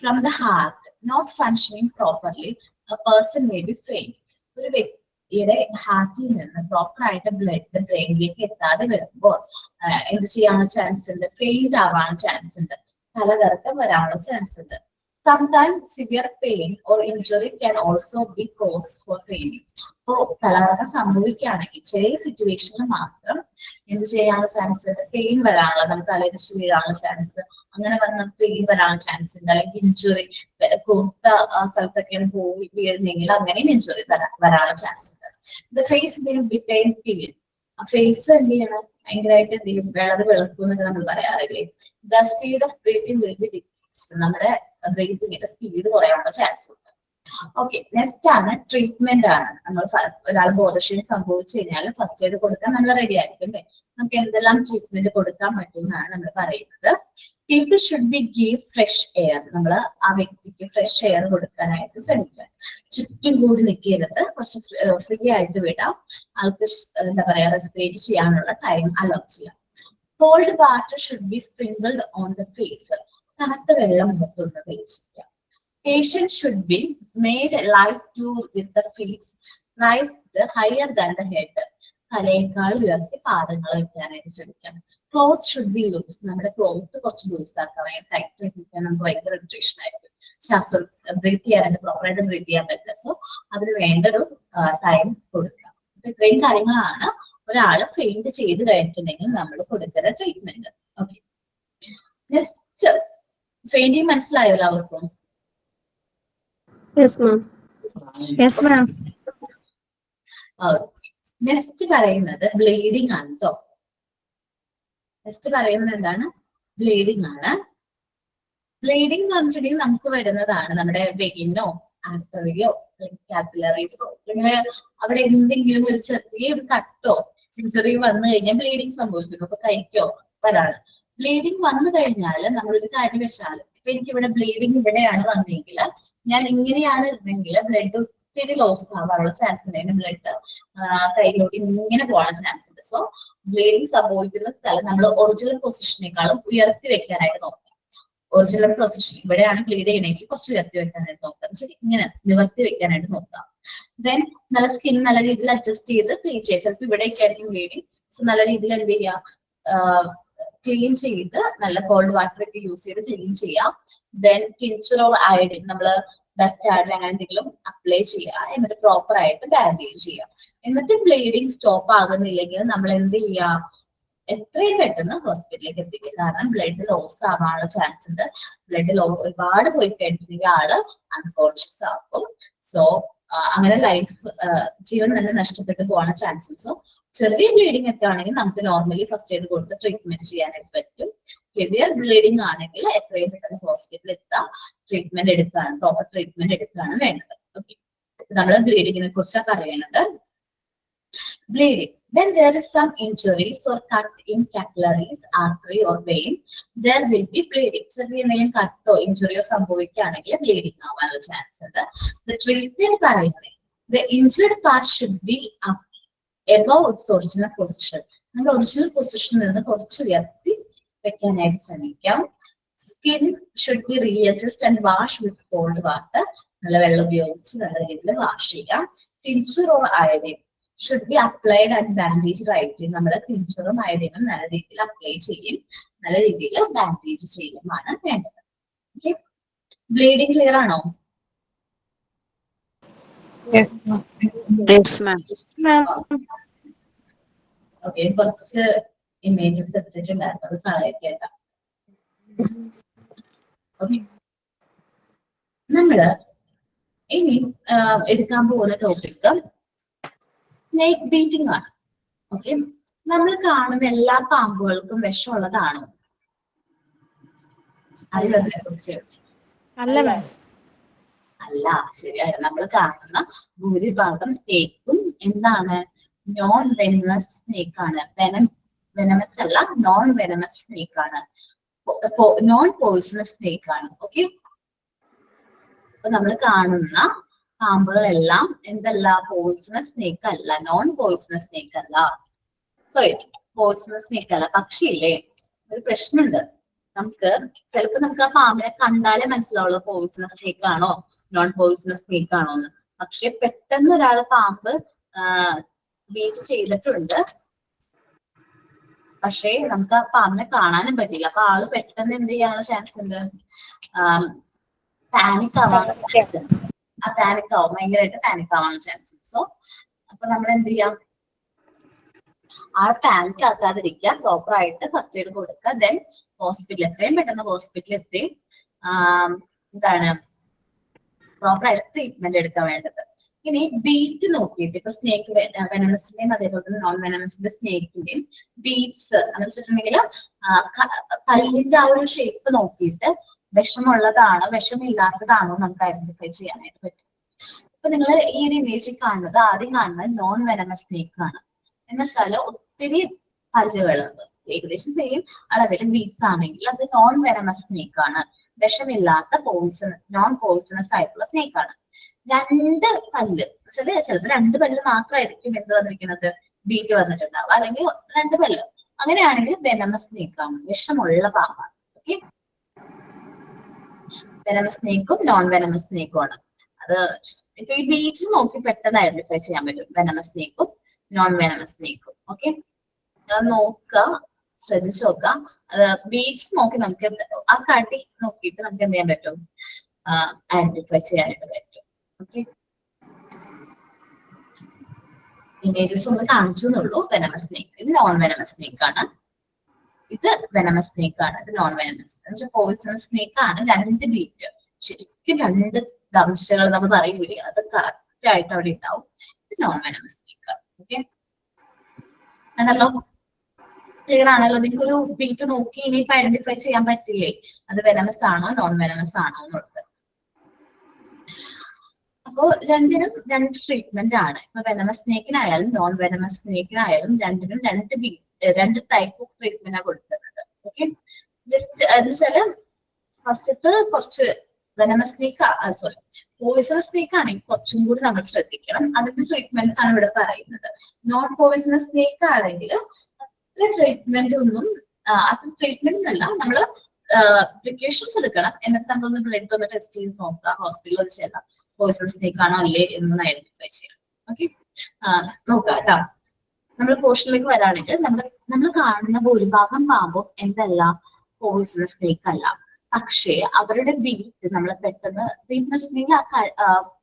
from the heart not functioning properly, a person may be faint. ഒരു വ്യക്തിയുടെ ഹാർട്ടിൽ നിന്ന് പ്രോപ്പർ ആയിട്ട് ബ്ലഡ് ബ്രെയിനിലേക്ക് എത്താതെ വരുമ്പോൾ എന്ത് ചെയ്യാനുള്ള ചാൻസ് ഉണ്ട്, ഫെയിന്റ് ആവാനുള്ള ചാൻസ് ഉണ്ട്, തലകറക്കം വരാനുള്ള ചാൻസ് ഉണ്ട്. Sometimes severe pain or injury can also be cause for fainting. അപ്പോൾ തലകറക്കം സംഭവിക്കുകയാണെങ്കിൽ ചെറിയ സിറ്റുവേഷനിൽ മാത്രം എന്ത് ചെയ്യാനുള്ള ചാൻസ് ഉണ്ട്, പെയിൻ വരാനുള്ള, നമുക്ക് തലയിടിച്ച് വീഴാനുള്ള ചാൻസ്, അങ്ങനെ വന്ന പെയിൻ വരാനുള്ള ചാൻസ് ഉണ്ട്. അല്ലെങ്കിൽ ഇഞ്ചുറി, കൂർത്ത സ്ഥലത്തൊക്കെയാണ് പോയി വീഴുന്നെങ്കിൽ അങ്ങനെയും ഇഞ്ചുറി വരാനുള്ള ചാൻസ് ഉണ്ട്. The face will become pale. ആ ഫേസ് എന്ത് ചെയ്യണം, ഭയങ്കരമായിട്ട് എന്ത് ചെയ്യും, വെളുക്കും എന്നൊക്കെ നമ്മൾ പറയാറില്ലേ. The speed of breathing will be decreased. നമ്മുടെ ബ്രീത്തിങ്ങിന്റെ സ്പീഡ് കുറയാനുള്ള ചാൻസ് ഉണ്ട്. ഓക്കെ, നെക്സ്റ്റ് ആണ് ട്രീറ്റ്മെന്റ് ആണ്. നമ്മൾ ഒരാൾ ബോധക്ഷയം സംഭവിച്ചു കഴിഞ്ഞാൽ ഫസ്റ്റ് എയ്ഡ് കൊടുക്കാൻ നമ്മൾ റെഡി ആയിരിക്കും അല്ലേ. നമുക്ക് എന്തെല്ലാം ട്രീറ്റ്മെന്റ് കൊടുക്കാൻ പറ്റും എന്നാണ് നമ്മൾ പറയുന്നത്. People should be give fresh air. നമ്മൾ ആ വ്യക്തിക്ക് ഫ്രഷ് എയർ കൊടുക്കാനായിട്ട് ശ്രമിക്കുക. ചുറ്റും കൂടി നിൽക്കരുത്, കുറച്ച് ഫ്രീ ആയിട്ട് വിടാം. ആൾക്ക് എന്താ പറയാ, റെസ്പിറേറ്റ് ചെയ്യാനുള്ള ടൈം അലോ ചെയ്യാം. Cold water should be sprinkled on the face. തണുത്ത വെള്ളം മുഖത്തൊന്ന് തേച്ചിരിക്കുക. Patient should be made light to with the feet raised higher than the head. തലയേക്കാൾ ഉയർത്തി പാദങ്ങൾ വയ്ക്കാനായിട്ട് ശ്രമിക്കാം. Cloth should be loose. നമ്മുടെ ക്ലോത്ത് കുറച്ച് ലൂസ് ആക്കാം. ടൈറ്റ് ആക്കിക്കാൻ നമുക്ക് ഭയങ്കര ഇറിറ്റേഷൻ ആയിരിക്കും. ശ്വാസം ബ്രീത്ത് ചെയ്യാനായിട്ട് പ്രോപ്പറായിട്ട് ബ്രീത്ത് ചെയ്യാൻ പറ്റില്ല. സോ അതിന് വേണ്ട ഒരു ടൈം കൊടുക്കാം. ഇത്രയും കാര്യങ്ങളാണ് ഒരാൾ ഫെയിന്റ് ചെയ്ത് കഴിഞ്ഞിട്ടുണ്ടെങ്കിൽ നമ്മൾ കൊടുക്കുന്ന ട്രീറ്റ്മെന്റ്. ഓക്കെ, നെക്സ്റ്റ് ഫെയിന്റിങ് മനസ്സിലായോ എല്ലാവർക്കും? നെക്സ്റ്റ് പറയുന്നത് ബ്ലീഡിങ് ആണ് കേട്ടോ. നെക്സ്റ്റ് പറയുന്നത് എന്താണ്? ബ്ലീഡിങ് ആണ്. ബ്ലീഡിങ് എന്ന് പറഞ്ഞിട്ടുണ്ടെങ്കിൽ നമുക്ക് വരുന്നതാണ് നമ്മുടെ വെയിനോ ആർട്ടറിയോ കാപ്പിലറീസോ, ഇങ്ങനെ അവിടെ എന്തെങ്കിലും ഒരു ചെറിയ ഒരു കട്ടോ ഇഞ്ചുറി വന്നു കഴിഞ്ഞാൽ ബ്ലീഡിങ് സംഭവിക്കുന്നു. അപ്പൊ കൈക്കോ വരാണ്. ബ്ലീഡിങ് വന്നു കഴിഞ്ഞാൽ നമ്മളൊരു കാര്യം വെച്ചാൽ, ഇപ്പൊ എനിക്ക് ഇവിടെ ബ്ലീഡിങ് ഇവിടെയാണ് വന്നെങ്കിൽ, ഞാൻ ഇങ്ങനെയാണ് ഇരുന്നെങ്കിൽ ബ്ലഡ് ഒത്തിരി ലോസ് ആവാനുള്ള ചാൻസ് ഉണ്ട്. ബ്ലഡ് കയ്യിലോട്ട് ഇങ്ങനെ പോകാനുള്ള ചാൻസ് ഉണ്ട്. സോ ബ്ലീഡിങ് സംഭവിക്കുന്ന സ്ഥലം നമ്മൾ ഒറിജിനൽ പൊസിഷനേക്കാളും ഉയർത്തി വെക്കാനായിട്ട് നോക്കാം. ഒറിജിനൽ പൊസിഷൻ ഇവിടെയാണ് ബ്ലീഡ് ചെയ്യണമെങ്കിൽ കുറച്ച് ഉയർത്തി വെക്കാനായിട്ട് നോക്കാം. ശരി, ഇങ്ങനെ നിവർത്തി വെക്കാനായിട്ട് നോക്കാം. ദെൻ നല്ല സ്കിൻ നല്ല രീതിയിൽ അഡ്ജസ്റ്റ് ചെയ്ത് ക്ലീൻ ചെയ്യുക. ചിലപ്പോൾ ഇവിടേക്ക് ആയിരിക്കും ബ്ലീഡിങ്. സോ നല്ല രീതിയിൽ എന്ത് ചെയ്യാം, ക്ലീൻ ചെയ്ത് നല്ല കോൾഡ് വാട്ടർ ഒക്കെ യൂസ് ചെയ്ത് ക്ലീൻ ചെയ്യാം. ദെൻ ടിഞ്ചർ ഓർ അയഡിൻ, നമ്മള് ബെസ്റ്റ് അയഡിൻ അങ്ങനെ എന്തെങ്കിലും അപ്ലൈ ചെയ്യുക. എന്നിട്ട് പ്രോപ്പർ ആയിട്ട് ബാൻഡേജ് ചെയ്യാം. എന്നിട്ട് ബ്ലീഡിങ് സ്റ്റോപ്പ് ആകുന്നില്ലെങ്കിൽ നമ്മൾ എന്ത് ചെയ്യാം, എത്രയും പെട്ടെന്ന് ഹോസ്പിറ്റലിലേക്ക് എത്തിക്കുക. കാരണം ബ്ലഡ് ലോസ് ആവാനുള്ള ചാൻസ് ഉണ്ട്. ബ്ലഡ് ഒരുപാട് പോയി കഴിഞ്ഞിട്ടുണ്ടെങ്കിൽ ആള് അൺകോൺഷ്യസ് ആകും. സോ അങ്ങനെ ജീവൻ തന്നെ നഷ്ടപ്പെട്ടു പോകാനുള്ള ചാൻസ് ഉണ്ട്. സോ ചെറിയ ബ്ലീഡിങ് ഒക്കെ ആണെങ്കിൽ നമുക്ക് നോർമലി ഫസ്റ്റ് എയ്ഡ് കൊടുത്ത് ട്രീറ്റ്മെന്റ് ചെയ്യാനായിട്ട് പറ്റും. ഹെവിയർ ബ്ലീഡിങ് ആണെങ്കിൽ എത്രയും പെട്ടെന്ന് ഹോസ്പിറ്റലിൽ എത്താം, ട്രീറ്റ്മെന്റ് എടുക്കുകയാണ്, പ്രോപ്പർ ട്രീറ്റ്മെന്റ് എടുക്കുകയാണ് വേണ്ടത്. ഓക്കെ, നമ്മൾ ബ്ലീഡിങ്ങിനെ കുറിച്ചാണ് പറയുന്നത്. Bleeding. When there is some injuries or cut in capillaries, artery or vein, there will be bleeding. ചെറിയ എന്തെങ്കിലും കട്ടോ ഇഞ്ചുറിയോ സംഭവിക്കുകയാണെങ്കിൽ ബ്ലീഡിങ് ആവാനുള്ള ചാൻസ് ഉണ്ട്. The treatment പറയുന്നത് the injured part should be up above its original position. നമ്മുടെ original പൊസിഷനിൽ നിന്ന് കുറച്ച് ഉയർത്തി വെക്കാനായിട്ട് ശ്രമിക്കാം. Skin should be readjusted and washed with cold water. നല്ല വെള്ളം ഉപയോഗിച്ച് നല്ല രീതിയിൽ വാഷ് ചെയ്യാം. Tincture or iodine should be applied and bandaged rightly. നമ്മൾ ടിഞ്ചറും അയഡിനും നല്ല രീതിയിൽ അപ്ലൈ ചെയ്യും, നല്ല രീതിയിൽ ബാൻഡേജ് ചെയ്യുമാണ് വേണ്ടത്. ഓക്കെ, ബ്ലീഡിങ് ക്ലിയർ ആണോ? ഓക്കെ, കുറച്ച് ഇമേജസ് എടുത്തിട്ടുണ്ടായിരുന്നു, അത് കളയക്കേണ്ട. ഓക്കെ, നമ്മള് ഇനി എടുക്കാൻ പോകുന്ന ടോപ്പിക് സ്നേക്ക് ബീറ്റിംഗ് ആണ്. ഓക്കെ, നമ്മൾ കാണുന്ന എല്ലാ പാമ്പുകൾക്കും വിഷമുള്ളതാണോ? അതിനെ കുറിച്ച് അല്ല, ശരിയാണ്. നമ്മൾ കാണുന്ന ഭൂരിഭാഗം സ്നേക്കും എന്താണ്? നോൺ വെനമസ് സ്നേക്ക് ആണ്. വെനമസ് അല്ല, നോൺ വെനമസ് സ്നേക്ക് ആണ്, നോൺ പോയിസണസ് സ്നേക്ക് ആണ്. ഓക്കെ, അപ്പൊ നമ്മൾ കാണുന്ന പാമ്പുകളെല്ലാം എന്തല്ല? പോയിസണസ് സ്നേക്ക് അല്ല, നോൺ പോയിസണസ് സ്നേക്ക് അല്ല, സോറി പോയിസണസ് സ്നേക്ക് അല്ല. പക്ഷേ ഇല്ലേ, ഒരു പ്രശ്നമുണ്ട്. ചിലപ്പോ നമുക്ക് ആ പാമ്പിനെ കണ്ടാലേ മനസ്സിലാവുള്ളൂ പോയിസണസ് സ്നേക്ക് ആണോ നോൺ പോയിസണസ് സ്നേക്ക് ആണോ എന്ന്. പക്ഷെ പെട്ടെന്ന് ഒരാൾ പാമ്പ് ബീറ്റ് ചെയ്തിട്ടുണ്ട്, പക്ഷെ നമുക്ക് ആ പാമ്പിനെ കാണാനും പറ്റില്ല. അപ്പൊ ആള് പെട്ടെന്ന് എന്ത് ചെയ്യാനുള്ള ചാൻസ് ഉണ്ട്? പാനിക് ആവാനുള്ള ചാൻസ് ഉണ്ട്. ആ പാനിക് ആവും, ഭയങ്കരമായിട്ട് പാനിക് ആവാനുള്ള ചാൻസ് ഉണ്ട്. സോ അപ്പൊ നമ്മൾ എന്ത് ചെയ്യാം? ആ പാനിക് ആക്കാതിരിക്കുക, പ്രോപ്പർ ആയിട്ട് ഫസ്റ്റ് എയ്ഡ് കൊടുക്കുക, ദെൻ ഹോസ്പിറ്റൽ എത്രയും പെട്ടെന്ന് ഹോസ്പിറ്റലിൽ എത്തി എന്താണ് പ്രോപ്പർ ആയിട്ട് ട്രീറ്റ്മെന്റ് എടുക്കാൻ വേണ്ടത്. ഇനി ബീറ്റ് നോക്കിയിട്ട് ഇപ്പൊ സ്നേക്ക് വെനമസിന്റെയും അതേപോലെ തന്നെ നോൺ വെനമസിന്റെ സ്നേക്കിന്റെയും ബീറ്റ്സ് എന്ന് വെച്ചിട്ടുണ്ടെങ്കിൽ പല്ലിന്റെ ആ ഒരു ഷേപ്പ് നോക്കിയിട്ട് വിഷമുള്ളതാണോ വിഷമില്ലാത്തതാണോ നമുക്ക് ഐഡന്റിഫൈ ചെയ്യാനായിട്ട് പറ്റും. ഇപ്പൊ നിങ്ങൾ ഈ ഒരു ഇമേജിൽ കാണുന്നത്, ആദ്യം കാണുന്നത് നോൺ വെനമസ് സ്നേക്ക് ആണ്. എന്ന് വെച്ചാൽ ഒത്തിരി പല്ലുകൾ ഏകദേശം സെയിം അളവിൽ ബീറ്റ്സ് ആണെങ്കിൽ അത് നോൺ വെനമസ് സ്നേക്ക് ആണ്, വിഷമില്ലാത്ത നോൺ പോയിസണസ് ആയിട്ടുള്ള സ്നേക്ക് ആണ്. രണ്ട് പല്ല് ചിലപ്പോൾ രണ്ട് പല്ല് മാത്രമായിരിക്കും എന്ത് വന്നിരിക്കുന്നത്? ബീറ്റ് വന്നിട്ടുണ്ടാവും, അല്ലെങ്കിൽ രണ്ട് പല്ല്. അങ്ങനെയാണെങ്കിൽ വെനമസ് സ്നേക്ക് ആണ്, വിഷമുള്ള പാമ്പാണ്. ഓക്കെ, വെനമസ് സ്നേക്കും നോൺ വെനമസ് സ്നേക്കും ആണ്. അത് ഇപ്പൊ ഈ ബീറ്റ്സ് നോക്കി പെട്ടെന്ന് ഐഡന്റിഫൈ ചെയ്യാൻ പറ്റും, വെനമസ് സ്നേക്കും നോൺ വെനമസ് സ്നേക്കും. ഓക്കെ, നോക്കുക, ശ്രദ്ധിച്ചു നോക്കാം. അത് ബീറ്റ്സ് നോക്കി നമുക്ക് ആ കടി നോക്കിയിട്ട് നമുക്ക് എന്ത് ചെയ്യാൻ പറ്റും? ഐഡന്റിഫൈ ചെയ്യാനായിട്ട് പറ്റും. ഓക്കെ, ഇമേജസ് ഒന്ന് കാണിച്ചു എന്നുള്ളൂ. വെനമസ് സ്നേക്ക്, ഇത് നോൺ വെനമസ് സ്നേക്ക് ആണ്, ഇത് വെനമസ് സ്നേക്ക് ആണ്, ഇത് നോൺ വെനമസ്. എന്ന് വെച്ചാൽ പോയിസണസ് സ്നേക്ക് ആണ്. രണ്ട് ബീറ്റ്, ശരിക്കും രണ്ട് ദംശകൾ നമ്മൾ പറയൂലേ, അത് കറക്റ്റ് ആയിട്ട് അവിടെ ഉണ്ടാവും. ഇത് നോൺ വെനമസ് സ്നേക്ക് ആണ്. ഓക്കെ, ആണല്ലോ, ക്ലിയർ ആണല്ലോ? നിങ്ങൾക്ക് ഒരു ബീറ്റ് നോക്കി ഇനിയിപ്പോ ഐഡന്റിഫൈ ചെയ്യാൻ പറ്റില്ലേ അത് വെനമസ് ആണോ നോൺ വെനമസ് ആണോ എന്നുള്ളത്. അപ്പോ രണ്ടിനും രണ്ട് ട്രീറ്റ്മെന്റ് ആണ്. ഇപ്പൊ വെനമസ് സ്നേക്കിനായാലും നോൺ വെനമസ് സ്നേക്കിനായാലും രണ്ടിനും രണ്ട് ടൈപ്പ് ഓഫ് ട്രീറ്റ്മെന്റ് ആണ് കൊടുക്കുന്നത്. ഓക്കെ, എന്ന് വെച്ചാല് ഫസ്റ്റത്തെ കുറച്ച് venomous snake sorry poisonous snake ആണെങ്കിൽ കുറച്ചും കൂടി നമ്മൾ ശ്രദ്ധിക്കണം. അതിന്റെ ട്രീറ്റ്മെന്റ്സ് ആണ് ഇവിടെ പറയുന്നത്. നോൺ പോയിസണസ് സ്നേക്ക് ആണെങ്കിൽ അത്ര ട്രീറ്റ്മെന്റ് ഒന്നും അത്ര ട്രീറ്റ്മെന്റ്സ് അല്ല, നമ്മള് പ്രിക്കോഷൻസ് എടുക്കണം. എന്നിട്ട് നമ്മളൊന്ന് ബ്ലഡ് ഒന്ന് ടെസ്റ്റ് ചെയ്ത് നോക്കാം, ഹോസ്പിറ്റലിൽ ഒന്ന് ചെല്ലാം, പോയിസണസ് സ്നേക്ക് ആണോ അല്ലേ എന്നൊന്ന് ഐഡന്റിഫൈ ചെയ്യാം. ഓക്കെ, നോക്കാം കേട്ടോ. നമ്മൾ പോർഷനിലേക്ക് വരാണെങ്കിൽ നമ്മൾ കാണുന്ന ഭൂരിഭാഗം പാമ്പും എന്തല്ല? പോയിസണസ് സ്നേക്ക് അല്ല. പക്ഷേ അവരുടെ ബീറ്റ് നമ്മൾ പെട്ടെന്ന്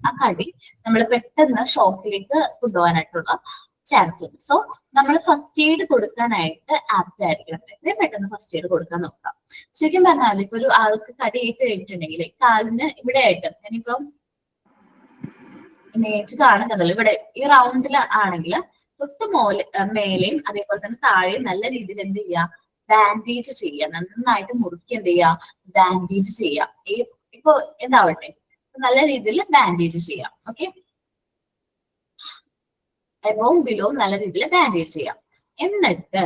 ആ കടി നമ്മൾ പെട്ടെന്ന് ഷോക്കിലേക്ക് കൊണ്ടുപോകാനായിട്ടുള്ള ചാൻസ് ഉണ്ട്. സോ നമ്മൾ ഫസ്റ്റ് എയ്ഡ് കൊടുക്കാനായിട്ട് ആപ്റ്റ് ആയിരിക്കണം. എത്രയും പെട്ടെന്ന് ഫസ്റ്റ് എയ്ഡ് കൊടുക്കാൻ നോക്കാം. ശരിക്കും പറഞ്ഞാൽ ഇപ്പൊ ഒരു ആൾക്ക് കടിയേറ്റ് കഴിഞ്ഞിട്ടുണ്ടെങ്കിൽ കാലിന് ഇവിടെ ആയിട്ട് ഞാനിപ്പോ ഇമേജ് കാണുന്നുണ്ടല്ലോ, ഇവിടെ ഈ റൗണ്ടിൽ ആണെങ്കിൽ തൊട്ട് മേലെയും അതേപോലെ തന്നെ താഴെയും നല്ല രീതിയിൽ എന്ത് ചെയ്യുക? ബാൻഡേജ് ചെയ്യുക, നന്നായിട്ട് മുറുക്കി എന്ത് ചെയ്യുക? ബാൻഡേജ് ചെയ്യാം. ഇപ്പൊ എന്താവട്ടെ, നല്ല രീതിയിൽ ബാൻഡേജ് ചെയ്യാം. ഓക്കെ, എബോവും ബിലോവും നല്ല രീതിയിൽ ബാൻഡേജ് ചെയ്യാം. എന്നിട്ട്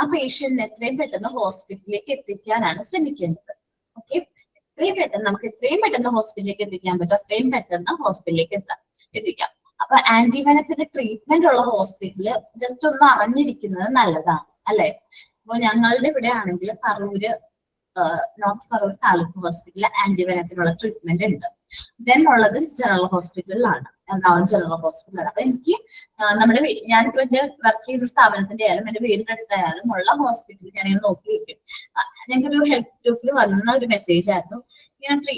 ആ പേഷ്യന്റിനെ എത്രയും പെട്ടെന്ന് ഹോസ്പിറ്റലിലേക്ക് എത്തിക്കാനാണ് ശ്രമിക്കേണ്ടത്. ഓക്കെ, എത്രയും പെട്ടെന്ന് ഹോസ്പിറ്റലിലേക്ക് എത്തിക്കാൻ പറ്റും അത്രയും പെട്ടെന്ന് ഹോസ്പിറ്റലിലേക്ക് എത്തിക്കാം. അപ്പൊ ആന്റിവെനത്തിന്റെ ട്രീറ്റ്മെന്റ് ഉള്ള ഹോസ്പിറ്റല് ജസ്റ്റ് ഒന്ന് അറിഞ്ഞിരിക്കുന്നത് നല്ലതാണ് അല്ലെ. അപ്പൊ ഞങ്ങളുടെ ഇവിടെ ആണെങ്കിൽ പറവൂര് നോർത്ത് പറവൂർ താലൂക്ക് ഹോസ്പിറ്റലിൽ ആന്റിവെനത്തിനുള്ള ട്രീറ്റ്മെന്റ് ഉണ്ട്. ദെൻ ഉള്ളത് ജനറൽ ഹോസ്പിറ്റലിലാണ്, എറണാകുളം ജനറൽ ഹോസ്പിറ്റലാണ്. അപ്പൊ എനിക്ക് ഞാനിപ്പോ എന്റെ വർക്ക് ചെയ്യുന്ന സ്ഥാപനത്തിന്റെ ആയാലും എന്റെ വീടിന്റെ അടുത്തായാലും ഉള്ള ഹോസ്പിറ്റലിൽ ഞാനിങ്ങനെ നോക്കി വെക്കും. ഞങ്ങൾക്ക് ഒരു ഹെൽത്ത് ഗ്രൂപ്പിൽ വന്ന ഒരു മെസ്സേജ് ആയിരുന്നു ഇങ്ങനെ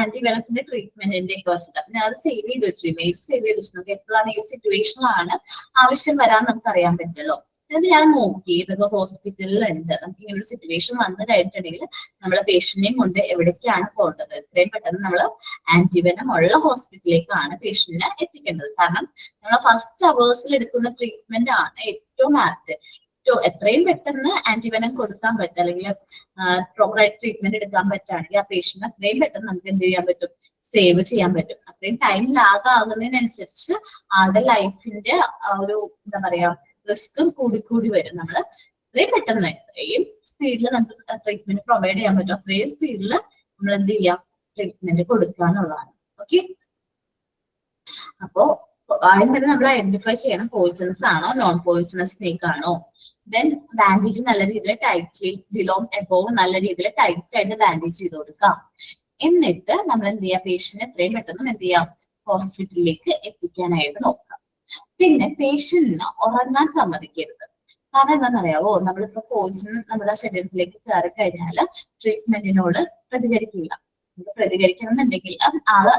ആന്റിവെനത്തിന്റെ ട്രീറ്റ്മെന്റിന്റെ ഒക്കെ വെച്ചിട്ട്. അപ്പൊ ഞാൻ അത് സേവ് ചെയ്ത് വെച്ചു, ഇമേജ് സേവ് ചെയ്ത് വെച്ചു. നമുക്ക് എപ്പോഴാണ് ഈ സിറ്റുവേഷനിലാണ് ആവശ്യം വരാൻ നമുക്ക് അറിയാൻ പറ്റുമല്ലോ. എന്നിട്ട് ഞാൻ നോക്കി ഇതൊക്കെ ഹോസ്പിറ്റലിൽ ഉണ്ട്. നമുക്ക് ഇങ്ങനെ ഒരു സിറ്റുവേഷൻ വന്നു കഴിഞ്ഞിട്ടുണ്ടെങ്കിൽ നമ്മളെ പേഷ്യന്റിനെയും കൊണ്ട് എവിടേക്കാണ് പോകേണ്ടത്, എത്രയും പെട്ടെന്ന് നമ്മൾ ആന്റിവെനം ഉള്ള ഹോസ്പിറ്റലിലേക്കാണ് പേഷ്യന്റിനെ എത്തിക്കേണ്ടത്. കാരണം നമ്മൾ ഫസ്റ്റ് അവേഴ്സിൽ എടുക്കുന്ന ട്രീറ്റ്മെന്റ് ആണ് ഏറ്റവും ആപ്റ്റ്. എത്രയും പെട്ടെന്ന് ആന്റിവെനം കൊടുക്കാൻ പറ്റും അല്ലെങ്കിൽ പ്രോപ്പറായിട്ട് ട്രീറ്റ്മെന്റ് എടുക്കാൻ പറ്റുകയാണെങ്കിൽ ആ പേഷ്യന്റ് അത്രയും പെട്ടെന്ന് നമുക്ക് എന്ത് ചെയ്യാൻ പറ്റും, സേവ് ചെയ്യാൻ പറ്റും. അത്രയും ടൈം ലാഗ് ആകുന്നതിനനുസരിച്ച് ആളുടെ ലൈഫിന്റെ ഒരു എന്താ പറയാ റിസ്ക്കും കൂടി വരും. നമ്മൾ എത്രയും പെട്ടെന്ന് എത്രയും സ്പീഡിൽ നമുക്ക് ട്രീറ്റ്മെന്റ് പ്രൊവൈഡ് ചെയ്യാൻ പറ്റും അത്രയും സ്പീഡിൽ നമ്മൾ എന്ത് ചെയ്യാം, ട്രീറ്റ്മെന്റ് കൊടുക്കുക എന്നുള്ളതാണ്. ഓക്കെ, അപ്പോ ആദ്യം തന്നെ നമ്മൾ ഐഡന്റിഫൈ ചെയ്യണം പോയിസണസ് ആണോ നോൺ പോയിസണസ് സ്നേക്ക് ആണോ. ദെൻ ബാൻഡേജ് നല്ല രീതിയിൽ ടൈറ്റ്ലി ബിലോവും എബോവും നല്ല രീതിയിൽ ടൈറ്റ് ആയിട്ട് ബാൻഡേജ് ചെയ്ത് കൊടുക്കാം. എന്നിട്ട് നമ്മൾ എന്ത് ചെയ്യാം, പേഷ്യന്റിനെ എത്രയും പെട്ടെന്ന് എന്ത് ചെയ്യാം, ഹോസ്പിറ്റലിലേക്ക് എത്തിക്കാനായിട്ട് നോക്കാം. പിന്നെ പേഷ്യന്റിന് ഉറങ്ങാൻ സമ്മതിക്കരുത്. കാരണം എന്താണെന്നറിയാവോ, നമ്മളിപ്പോ പോയിസൺ നമ്മുടെ ശരീരത്തിലേക്ക് കയറി കഴിഞ്ഞാൽ ട്രീറ്റ്മെന്റിനോട് പ്രതികരിക്കില്ല. പ്രതികരിക്കണം എന്നുണ്ടെങ്കിൽ ആള്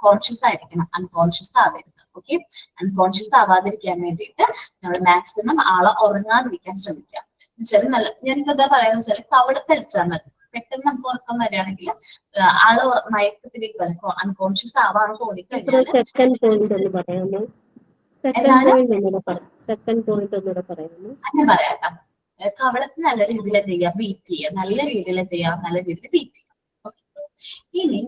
കോൺഷ്യസ് ആയിരിക്കണം, അൺകോൺഷ്യസ് ആവരുത്. ഓക്കെ, അൺകോൺഷ്യസ് ആവാതിരിക്കാൻ വേണ്ടിയിട്ട് നമ്മൾ മാക്സിമം ആളെ ഉറങ്ങാതിരിക്കാൻ ശ്രമിക്കാം. എന്നുവെച്ചാൽ ഞാനിപ്പോ എന്താ പറയാന്ന് വെച്ചാൽ കവളത്തടിച്ചാൽ മതി. പെട്ടെന്ന് നമുക്ക് ഉറക്കം വരികയാണെങ്കിൽ ആള് മയക്കത്തിലേക്ക് അൺകോൺഷ്യസ് ആവാന്ന് തോന്നിക്കഴിഞ്ഞാൽ അങ്ങനെ പറയാം. കവളത്ത് നല്ല രീതിയിൽ എന്ത് ചെയ്യുക, ബീറ്റ് ചെയ്യുക, നല്ല രീതിയിൽ എന്ത് ചെയ്യുക, നല്ല രീതിയിൽ ബീറ്റ് ചെയ്യുക. ഇനി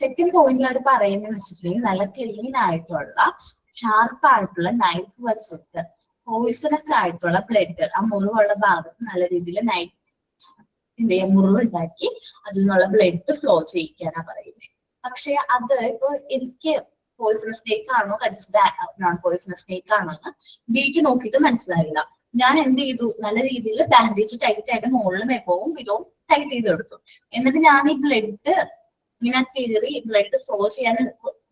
സെക്കൻഡ് പോയിന്റിൽ അവർ പറയുന്നത് വെച്ചിട്ടുണ്ടെങ്കിൽ നല്ല ക്ലീൻ ആയിട്ടുള്ള ഷാർപ്പ് ആയിട്ടുള്ള നൈഫ് വെച്ചിട്ട് പോയിസണസ് ആയിട്ടുള്ള ബ്ലഡ് ആ മുറിവുള്ള ഭാഗത്ത് നല്ല രീതിയിൽ നൈഫ് എന്ത് ചെയ്യാം, മുറിവുണ്ടാക്കി അതിൽ നിന്നുള്ള ബ്ലഡ് ഫ്ലോ ചെയ്യിക്കാനാ പറയുന്നത്. പക്ഷെ അത് ഇപ്പൊ എനിക്ക് പോയിസണസ് സ്നേക്ക് ആണോ കടിച്ചത് നോൺ പോയിസണസ് സ്നേക്ക് ആണോ എന്ന് ബീറ്റ് നോക്കിയിട്ട് മനസ്സിലായില്ല. ഞാൻ എന്ത് ചെയ്തു, നല്ല രീതിയിൽ ബാൻഡേജ് ടൈറ്റ് ആയിട്ട് മുകളിലും എബോവും ബിലോവും ടൈറ്റ് ചെയ്ത് കൊടുത്തു. എന്നിട്ട് ഞാൻ ഈ ബ്ലഡ് ഇങ്ങനെ കീറി ബ്ലഡ് ഫ്ലോ ചെയ്യാൻ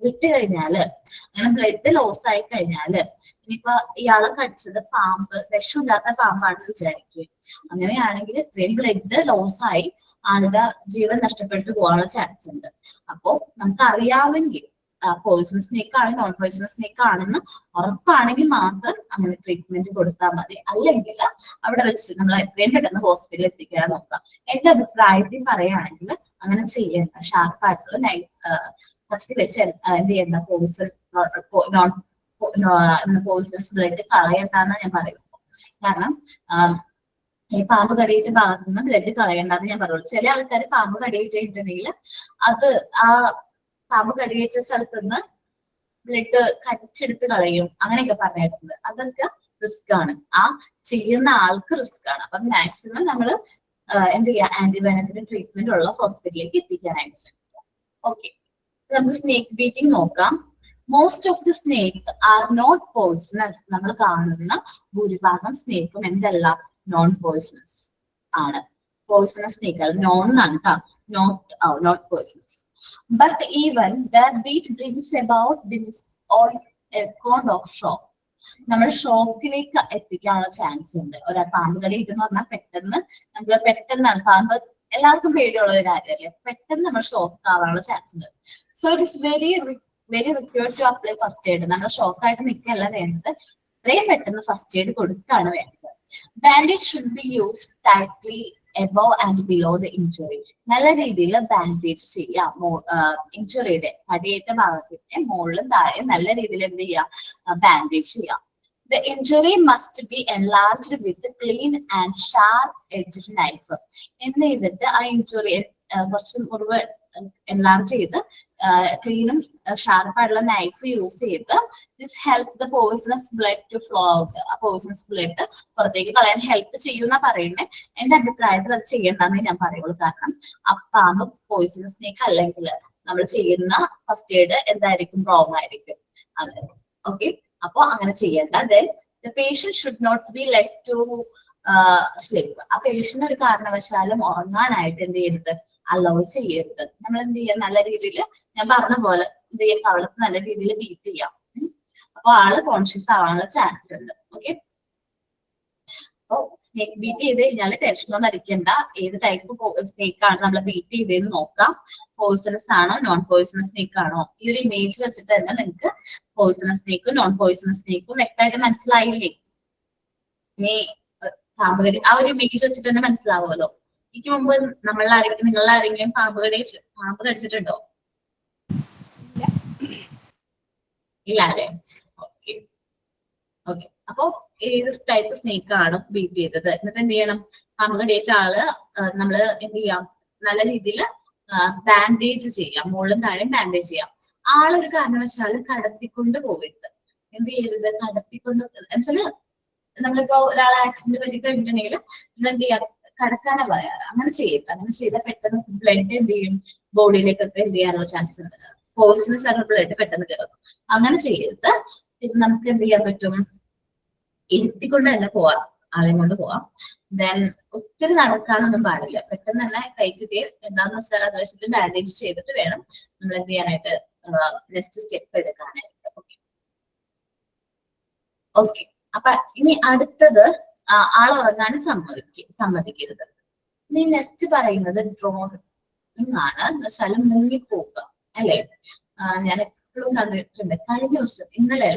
വിട്ട് കഴിഞ്ഞാല്, അങ്ങനെ ബ്ലഡ് ലോസ് ആയി കഴിഞ്ഞാല്, ഇനിയിപ്പോ ഇയാളെ കടിച്ചത് പാമ്പ്, വിഷമില്ലാത്ത പാമ്പാണെന്ന് വിചാരിക്കുക. അങ്ങനെയാണെങ്കിൽ ഇത്രയും ബ്ലഡ് ലോസ് ആയി ആളുടെ ജീവൻ നഷ്ടപ്പെട്ടു പോകാനുള്ള ചാൻസ് ഉണ്ട്. അപ്പോ നമുക്ക് അറിയാമെങ്കിൽ പോയിസണസ് സ്നേക്ക് ആണ് നോൺ പോയിസണസ് സ്നേക്ക് ആണെന്ന് ഉറപ്പാണെങ്കിൽ മാത്രം അങ്ങനെ ട്രീറ്റ്മെന്റ് കൊടുത്താൽ മതി. അല്ലെങ്കിൽ അവിടെ വെച്ച് നമ്മൾ എത്രയും പെട്ടെന്ന് ഹോസ്പിറ്റലിൽ എത്തിക്കാൻ നോക്കാം. എന്റെ അഭിപ്രായത്തിൽ പറയുകയാണെങ്കിൽ അങ്ങനെ ചെയ്യേണ്ട, ഷാർപ്പായിട്ടുള്ള കത്തി വെച്ച് എന്ത് ചെയ്യേണ്ട, പോയിസണസ് ബ്ലഡ് കളയണ്ടെന്ന് ഞാൻ പറയുന്നു. കാരണം ഈ പാമ്പ് കടിയേറ്റ ഭാഗത്തു നിന്ന് ബ്ലഡ് കളയണ്ടെന്ന് ഞാൻ പറയുള്ളൂ. ചില ആൾക്കാർ പാമ്പ് കടിയേറ്റിട്ടുണ്ടെങ്കിൽ അത് ആ പാമ്പ് കടിയേറ്റ സ്ഥലത്ത് നിന്ന് ബ്ലഡ് കടിച്ചെടുത്ത് കളയും, അങ്ങനെയൊക്കെ പറഞ്ഞിട്ടുണ്ട്. അതൊക്കെ റിസ്ക് ആണ്, ആ ചെയ്യുന്ന ആൾക്ക് റിസ്ക് ആണ്. അപ്പൊ മാക്സിമം നമ്മൾ എന്ത് ചെയ്യുക, ആന്റിബയോട്ടിക് ട്രീറ്റ്മെന്റ് ഉള്ള ഹോസ്പിറ്റലിലേക്ക് എത്തിക്കാനായിട്ട് ശ്രമിക്കുക. ഓക്കെ, നമുക്ക് സ്നേക്ക് ബീറ്റിംഗ് നോക്കാം. Most of the snake are not poisonous. നമ്മൾ കാണുന്ന ഭൂരിഭാഗം സ്നേക്കും എന്തല്ല, നോൺ പോയിസണസ് ആണ്. പോയിസണസ് സ്നേക്കുകൾ നോൺ ആണ് കേട്ടോ, not poisonous. But even their beat brings about this all a kind of shock. നമ്മൾ ഷോക്കിലേക്ക് എത്തിക്കാനുള്ള ചാൻസ് ഉണ്ട്. ഒരാൾ പാമ്പ് കടിയിട്ടെന്ന് പറഞ്ഞാൽ പെട്ടെന്നാണ് പാമ്പ്, എല്ലാവർക്കും പേടിയുള്ള ഒരു കാര്യമല്ലേ, പെട്ടെന്ന് നമ്മൾ ഷോക്ക് ആവാനുള്ള ചാൻസ് ഉണ്ട്. So it is very required to apply first aid. നമ്മൾ ഷോക്കായിട്ട് നിൽക്കല്ല വേണ്ടത്, എത്രയും പെട്ടെന്ന് ഫസ്റ്റ് എയ്ഡ് കൊടുക്കുകയാണ് വേണ്ടത്. Bandage should be used tightly above and below the injury. നല്ല രീതിയിൽ ബാൻഡേജ് ചെയ്യാം. ഇഞ്ചുറിയുടെ കടിയേറ്റ ഭാഗത്തിന്റെ മുകളിലും താഴെ നല്ല രീതിയിൽ എന്ത് ചെയ്യാം, ബാൻഡേജ് ചെയ്യാം. The injury must be enlarged with a clean and sharp edged knife. എന്ന് ചെയ്തിട്ട് ആ ഇഞ്ചുറി കുറച്ച് മുറിവ് എൻലാർജ് ചെയ്ത് ക്ലീനും ഷാർപ്പായിട്ടുള്ള നൈഫ് യൂസ് ചെയ്ത് this help the poisonous blood to flow out. ആ പോയിസണസ് ബ്ലഡ് പുറത്തേക്ക് കളയാൻ ഹെൽപ്പ് ചെയ്യുന്ന പറയുന്നത്. എന്റെ അഭിപ്രായത്തിൽ അത് ചെയ്യേണ്ടെന്നേ ഞാൻ പറയുള്ളൂ. കാരണം ആ പാമ്പ് പോയിസണസ് സ്നേക്ക് അല്ലെങ്കിൽ നമ്മൾ ചെയ്യുന്ന ഫസ്റ്റ് എയ്ഡ് എന്തായിരിക്കും, റോങ് ആയിരിക്കും. അങ്ങനെ ഓക്കെ. അപ്പൊ അങ്ങനെ ചെയ്യേണ്ട. Then the patient should not be let to sleep. ആ പേഷ്യന്റ് ഒരു കാരണവശാലും ഉറങ്ങാനായിട്ട് എന്ത് ചെയ്യരുത്, അലോ ചെയ്യരുത്. നമ്മൾ എന്ത് ചെയ്യാം, നല്ല രീതിയിൽ ഞാൻ പറഞ്ഞ പോലെ എന്ത് ചെയ്യാം, കവളത്ത് നല്ല രീതിയിൽ ബീറ്റ് ചെയ്യാം. അപ്പൊ ആള് കോൺഷ്യസ് ആവാനുള്ള ചാൻസ് ഉണ്ട്. ഓക്കെ. അപ്പൊ സ്നേക്ക് ബീറ്റ് ചെയ്ത് കഴിഞ്ഞാൽ ടെൻഷനൊന്നും അടിക്കണ്ട. ഏത് ടൈപ്പ് സ്നേക്ക് ആണ് നമ്മൾ ബീറ്റ് ചെയ്തതെന്ന് നോക്കാം. പോയിസണസ് ആണോ നോൺ പോയിസണസ് സ്നേക്ക് ആണോ? ഈ ഒരു ഇമേജ് വെച്ചിട്ട് തന്നെ നിങ്ങൾക്ക് പോയിസണസ് സ്നേക്കും നോൺ പോയിസണസ് സ്നേക്കും വ്യക്തമായിട്ട് മനസ്സിലായില്ലേ? ഇനി പാമ്പ് കടി ആ ഒരു ഇമേജ് വെച്ചിട്ട് തന്നെ മനസ്സിലാവുമല്ലോ. ഇതിക്ക് മുമ്പ് നിങ്ങളാരെങ്കിലും പാമ്പ് കടിച്ചിട്ടുണ്ടോ? ഇല്ല അല്ലേ? Okay okay. അപ്പൊ ഏത് ടൈപ്പ് സ്നേക്ക് ആണ് ബീറ്റ് ചെയ്തത്? എന്നിട്ട് എന്ത് ചെയ്യണം, പാമ്പ് കടിയേറ്റ ആള് നമ്മള് എന്ത് ചെയ്യാം, നല്ല രീതിയിൽ ബാൻഡേജ് ചെയ്യാം. മുകളിലും താഴെയും ബാൻഡേജ് ചെയ്യാം. ആളൊരു കാരണവശാലും കടത്തിക്കൊണ്ട് പോകരുത്. എന്ത് ചെയ്യരുത്, കടത്തിക്കൊണ്ട് വെച്ചാല് നമ്മളിപ്പോ ഒരാളെ ആക്സിഡന്റ് പറ്റി കഴിഞ്ഞിട്ടുണ്ടെങ്കിൽ എന്ത് ചെയ്യാം, കടക്കാനാ പറയാറ്. അങ്ങനെ ചെയ്യരുത്. അങ്ങനെ ചെയ്താൽ പെട്ടെന്ന് ബ്ലഡ് എന്ത് ചെയ്യും, ബോഡിയിലേക്കൊക്കെ എന്ത് ചെയ്യാനുള്ള ചാൻസ് ഉണ്ട്. പോയിസണസ് ആയിട്ടുള്ള ബ്ലഡ് പെട്ടെന്ന് കയറും. അങ്ങനെ ചെയ്യരുത്. പിന്നെ നമുക്ക് എന്ത് ചെയ്യാൻ പറ്റും, ഇരുത്തിക്കൊണ്ട് തന്നെ പോവാം, ആളെയും കൊണ്ട് പോവാം. ദെൻ ഒത്തിരി നടക്കാനൊന്നും പാടില്ല. പെട്ടെന്ന് തന്നെ കൈക്കിട്ടി എന്താന്ന് വെച്ചാൽ അത് വെച്ചിട്ട് ബാൻഡേജ് ചെയ്തിട്ട് വേണം നമ്മൾ എന്ത് ചെയ്യാനായിട്ട്, നെക്സ്റ്റ് സ്റ്റെപ്പ് എടുക്കാനായിട്ട്. ഓക്കെ. അപ്പൊ ഇനി അടുത്തത് ആൾ ഉറങ്ങാനും സമ്മതിക്കരുത്. ഇനി നെക്സ്റ്റ് പറയുന്നത് ഡ്രോണിങ് ആണ്. എന്ന് വെച്ചാൽ മുങ്ങിപ്പോവുക അല്ലെ. ഞാൻ എപ്പോഴും കണ്ടിട്ടുണ്ട്. കഴിഞ്ഞ ദിവസം ഇന്നലെ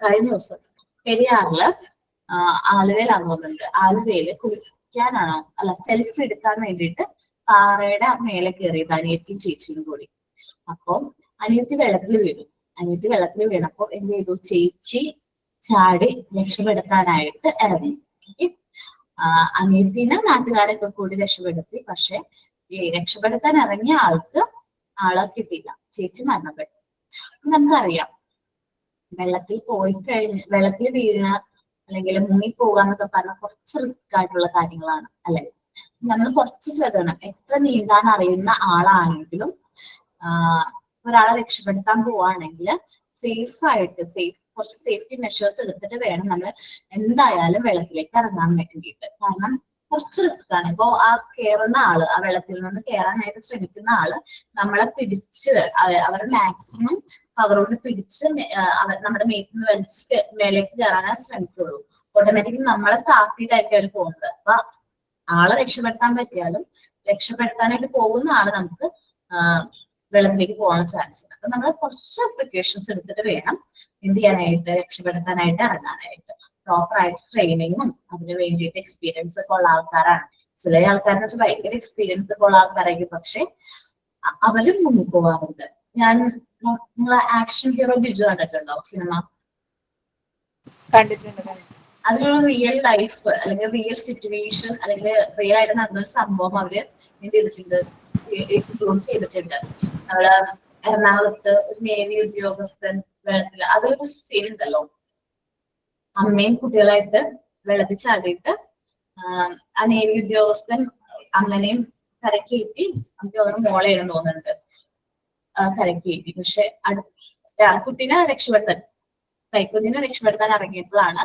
കഴിഞ്ഞ ദിവസം പെരിയാറില് ആലുവയിലാന്ന് തോന്നുന്നുണ്ട്. ആലുവയില് കുളിക്കാനാണോ അല്ല സെൽഫി എടുക്കാൻ വേണ്ടിയിട്ട് പാറയുടെ മേലെ കയറിയത് അനിയത്തിയും ചേച്ചിയും കൂടി. അപ്പൊ അനിയത്തി വെള്ളത്തിൽ വീണപ്പോ എന്ത് ചെയ്തു, ചേച്ചി ചാടി രക്ഷപ്പെടുത്താനായിട്ട് ഇറങ്ങി. അനിയത്തിനെ നാട്ടുകാരൊക്കെ കൂടി രക്ഷപ്പെടുത്തി. പക്ഷെ ഈ രക്ഷപ്പെടുത്താൻ ഇറങ്ങിയ ആളെ കിട്ടിയില്ല. ചേച്ചി മരണപ്പെട്ടു. നമുക്കറിയാം വെള്ളത്തിൽ വീഴ അല്ലെങ്കിൽ മുങ്ങിപ്പോവുക എന്നൊക്കെ പറഞ്ഞാൽ കുറച്ച് റിസ്ക് ആയിട്ടുള്ള കാര്യങ്ങളാണ് അല്ലെ. നമ്മൾ കുറച്ച് ശ്രദ്ധിക്കണം. എത്ര നീന്താൻ അറിയുന്ന ആളാണെങ്കിലും ഒരാളെ രക്ഷപ്പെടുത്താൻ പോവാണെങ്കിൽ കുറച്ച് സേഫ്റ്റി മെഷേഴ്സ് എടുത്തിട്ട് വേണം നമ്മൾ എന്തായാലും വെള്ളത്തിലേക്ക് ഇറങ്ങാൻ വേണ്ടിയിട്ട്. കാരണം കുറച്ച് റിസ്ക് ആണ്. ഇപ്പോ ആ കയറുന്ന ആള്, ആ വെള്ളത്തിൽ നിന്ന് കയറാനായിട്ട് ശ്രമിക്കുന്ന ആള് നമ്മളെ പിടിച്ച് അവരുടെ മാക്സിമം പവർ കൊണ്ട് പിടിച്ച് നമ്മുടെ മേത്തിന് വലിച്ച് മേലേക്ക് കയറാനേ ശ്രമിക്കുള്ളൂ. ഓട്ടോമാറ്റിക്കലി നമ്മളെ താത്തിയിട്ടായിരിക്കും അവർ പോകുന്നത്. അപ്പൊ ആളെ രക്ഷപ്പെടുത്താൻ പറ്റിയാലും രക്ഷപ്പെടുത്താനായിട്ട് പോകുന്ന ആള് നമുക്ക് വെള്ളത്തിലേക്ക് പോകാൻ ചാൻസ് ഉണ്ട്. അപ്പൊ നമ്മൾ കുറച്ച് പ്രിക്കോഷൻസ് എടുത്തിട്ട് വേണം എന്ത് ചെയ്യാനായിട്ട്, രക്ഷപ്പെടുത്താനായിട്ട് ഇറങ്ങാനായിട്ട്. പ്രോപ്പർ ആയിട്ട് ട്രെയിനിങ്ങും അതിന് വേണ്ടിയിട്ട് എക്സ്പീരിയൻസ് ഒക്കെ ഉള്ള ആൾക്കാരാണ്. ചില ആൾക്കാരെന്ന് വെച്ചാൽ ഭയങ്കര എക്സ്പീരിയൻസ് ഒക്കെ ഉള്ള ആൾക്കാരായിരിക്കും, പക്ഷെ അവരും മുങ്ങിപ്പോവാറുണ്ട്. നിങ്ങൾ ആക്ഷൻ ഹീറോ ബിജു കണ്ടിട്ടുണ്ടോ സിനിമ? കണ്ടിട്ടുണ്ട്. അതിലുള്ള റിയൽ ലൈഫ് അല്ലെങ്കിൽ റിയൽ സിറ്റുവേഷൻ അല്ലെങ്കിൽ റിയൽ ആയിട്ട് നടന്നൊരു സംഭവം അവര് എന്ത് ചെയ്തിട്ടുണ്ട്, ഇൻക്ലൂഡ് ചെയ്തിട്ടുണ്ട്. നമ്മള് എറണാകുളത്ത് ഒരു നേവി ഉദ്യോഗസ്ഥൻ വെള്ളത്തില് അതൊരു സീൻ ഉണ്ടല്ലോ, അമ്മയും കുട്ടികളായിട്ട് വെള്ളത്തിൽ ചാടിയിട്ട് ആ നേവി ഉദ്യോഗസ്ഥൻ അമ്മനെയും കരക്കേറ്റി, നമുക്ക് മോളെയാണ് തോന്നുന്നുണ്ട് കരക്കേറ്റി. പക്ഷെ കുട്ടീനെ കൈക്കുഞ്ഞിനെ രക്ഷപ്പെടുത്താൻ ഇറങ്ങിയപ്പോഴാണ്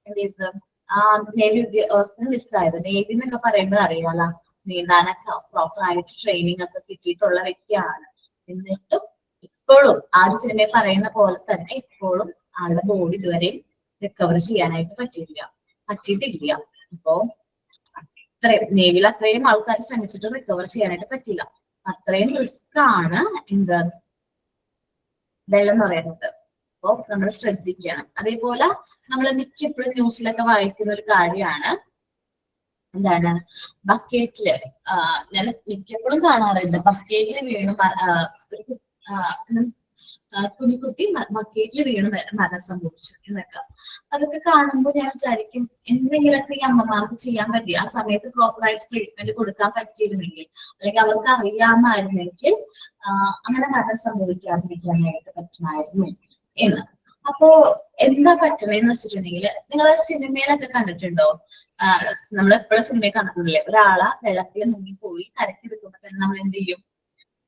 എന്ത് ചെയ്തത്, ആ നേവി ഉദ്യോഗസ്ഥന് മിസ്സായത്. നേവി എന്നൊക്കെ പറയുമ്പോൾ അറിയാലോ, നീന്താനൊക്കെ പ്രോപ്പർ ആയിട്ട് ട്രെയിനിങ് ഒക്കെ കിട്ടിയിട്ടുള്ള വ്യക്തിയാണ്. എന്നിട്ടും ഇപ്പോഴും ആ ഒരു സിനിമയിൽ പറയുന്ന പോലെ തന്നെ ഇപ്പോഴും ആളുടെ ബോഡി ഇതുവരെയും റിക്കവർ ചെയ്യാനായിട്ട് പറ്റിയിട്ടില്ല. അപ്പോ നേവിയിൽ അത്രയും ആൾക്കാർ ശ്രമിച്ചിട്ട് റിക്കവർ ചെയ്യാനായിട്ട് പറ്റില്ല. അത്രയും റിസ്ക് ആണ് എന്ത് വെള്ളം എന്ന് പറയുന്നത്. അപ്പൊ നമ്മൾ ശ്രദ്ധിക്കണം. അതേപോലെ നമ്മൾ മിക്കപ്പോഴും ന്യൂസിലൊക്കെ വായിക്കുന്ന ഒരു കാര്യമാണ് എന്താണ്, ബക്കറ്റില് ഞാൻ മിക്കപ്പോഴും കാണാറുണ്ട്, ബക്കറ്റിൽ വീണ് കുഞ്ഞിക്കുട്ടി ബക്കറ്റിൽ വീണ് മരണം സംഭവിച്ചു എന്നൊക്കെ. അതൊക്കെ കാണുമ്പോൾ ഞാൻ വിചാരിക്കും എന്തെങ്കിലുമൊക്കെ ഈ അമ്മമാർക്ക് ചെയ്യാൻ പറ്റി, ആ സമയത്ത് പ്രോപ്പറായിട്ട് ട്രീറ്റ്മെന്റ് കൊടുക്കാൻ പറ്റിയിരുന്നെങ്കിൽ, അല്ലെങ്കിൽ അവർക്ക് അറിയാമായിരുന്നെങ്കിൽ അങ്ങനെ മരണം സംഭവിക്കാതിരിക്കാനായിട്ട് പറ്റുമായിരുന്നു എന്ന്. അപ്പോ എന്താ പറ്റുന്നതെന്ന് വെച്ചിട്ടുണ്ടെങ്കിൽ, നിങ്ങൾ സിനിമയിലൊക്കെ കണ്ടിട്ടുണ്ടോ? നമ്മൾ എപ്പോഴും സിനിമയിൽ കണ്ടിട്ടില്ലേ, ഒരാളെ വെള്ളത്തിൽ മുങ്ങിപ്പോയി കരക്കെടുക്കുമ്പോ തന്നെ നമ്മൾ എന്ത് ചെയ്യും?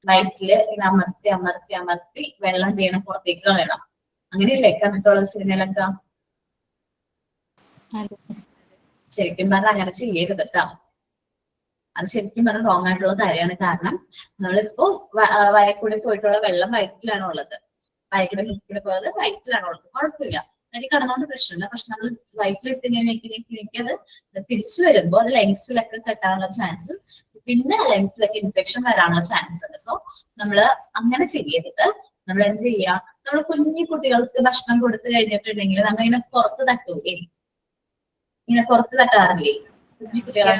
വയറ്റില് ഇങ്ങനെ അമർത്തി അമർത്തി അമർത്തി വെള്ളം ചെയ്യണം, പുറത്തേക്ക് കളയണം. അങ്ങനെയല്ലേ കണ്ടിട്ടുള്ളത് സിനിമയിലൊക്കെ? ശരിക്കും പറഞ്ഞാൽ അങ്ങനെ ചെയ്യരുത് കേട്ടോ. അത് ശരിക്കും പറഞ്ഞാൽ റോങ് ആയിട്ടുള്ള കാര്യമാണ്. കാരണം നമ്മളിപ്പോ വയക്കൂടെ പോയിട്ടുള്ള വെള്ളം വയറ്റിലാണ് ഉള്ളത്, വയറ്റിലെ മുക്കിൽ പോയത് വയറ്റിലാണ് ഉള്ളത്, കുഴപ്പമില്ല, അതിന് കടന്നുകൊണ്ട് പ്രശ്നമില്ല. പക്ഷെ നമ്മൾ വയറ്റിലിട്ട് അത് തിരിച്ചു വരുമ്പോൾ അത് ലങ്സിലൊക്കെ കെട്ടാനുള്ള ചാൻസ്, പിന്നെ ലങ്സിലൊക്കെ ഇൻഫെക്ഷൻ വരാനുള്ള ചാൻസ് ഉണ്ട്. സോ നമ്മള് അങ്ങനെ ചെയ്യരുത്. നമ്മൾ എന്ത് ചെയ്യാം, നമ്മൾ കുഞ്ഞു കുട്ടികൾക്ക് ഭക്ഷണം കൊടുത്തു കഴിഞ്ഞിട്ടുണ്ടെങ്കിൽ നമ്മളിങ്ങനെ പുറത്ത് തട്ടൂലേ, ഇങ്ങനെ പുറത്ത് തട്ടാറില്ലേ കുഞ്ഞു കുട്ടികളെ?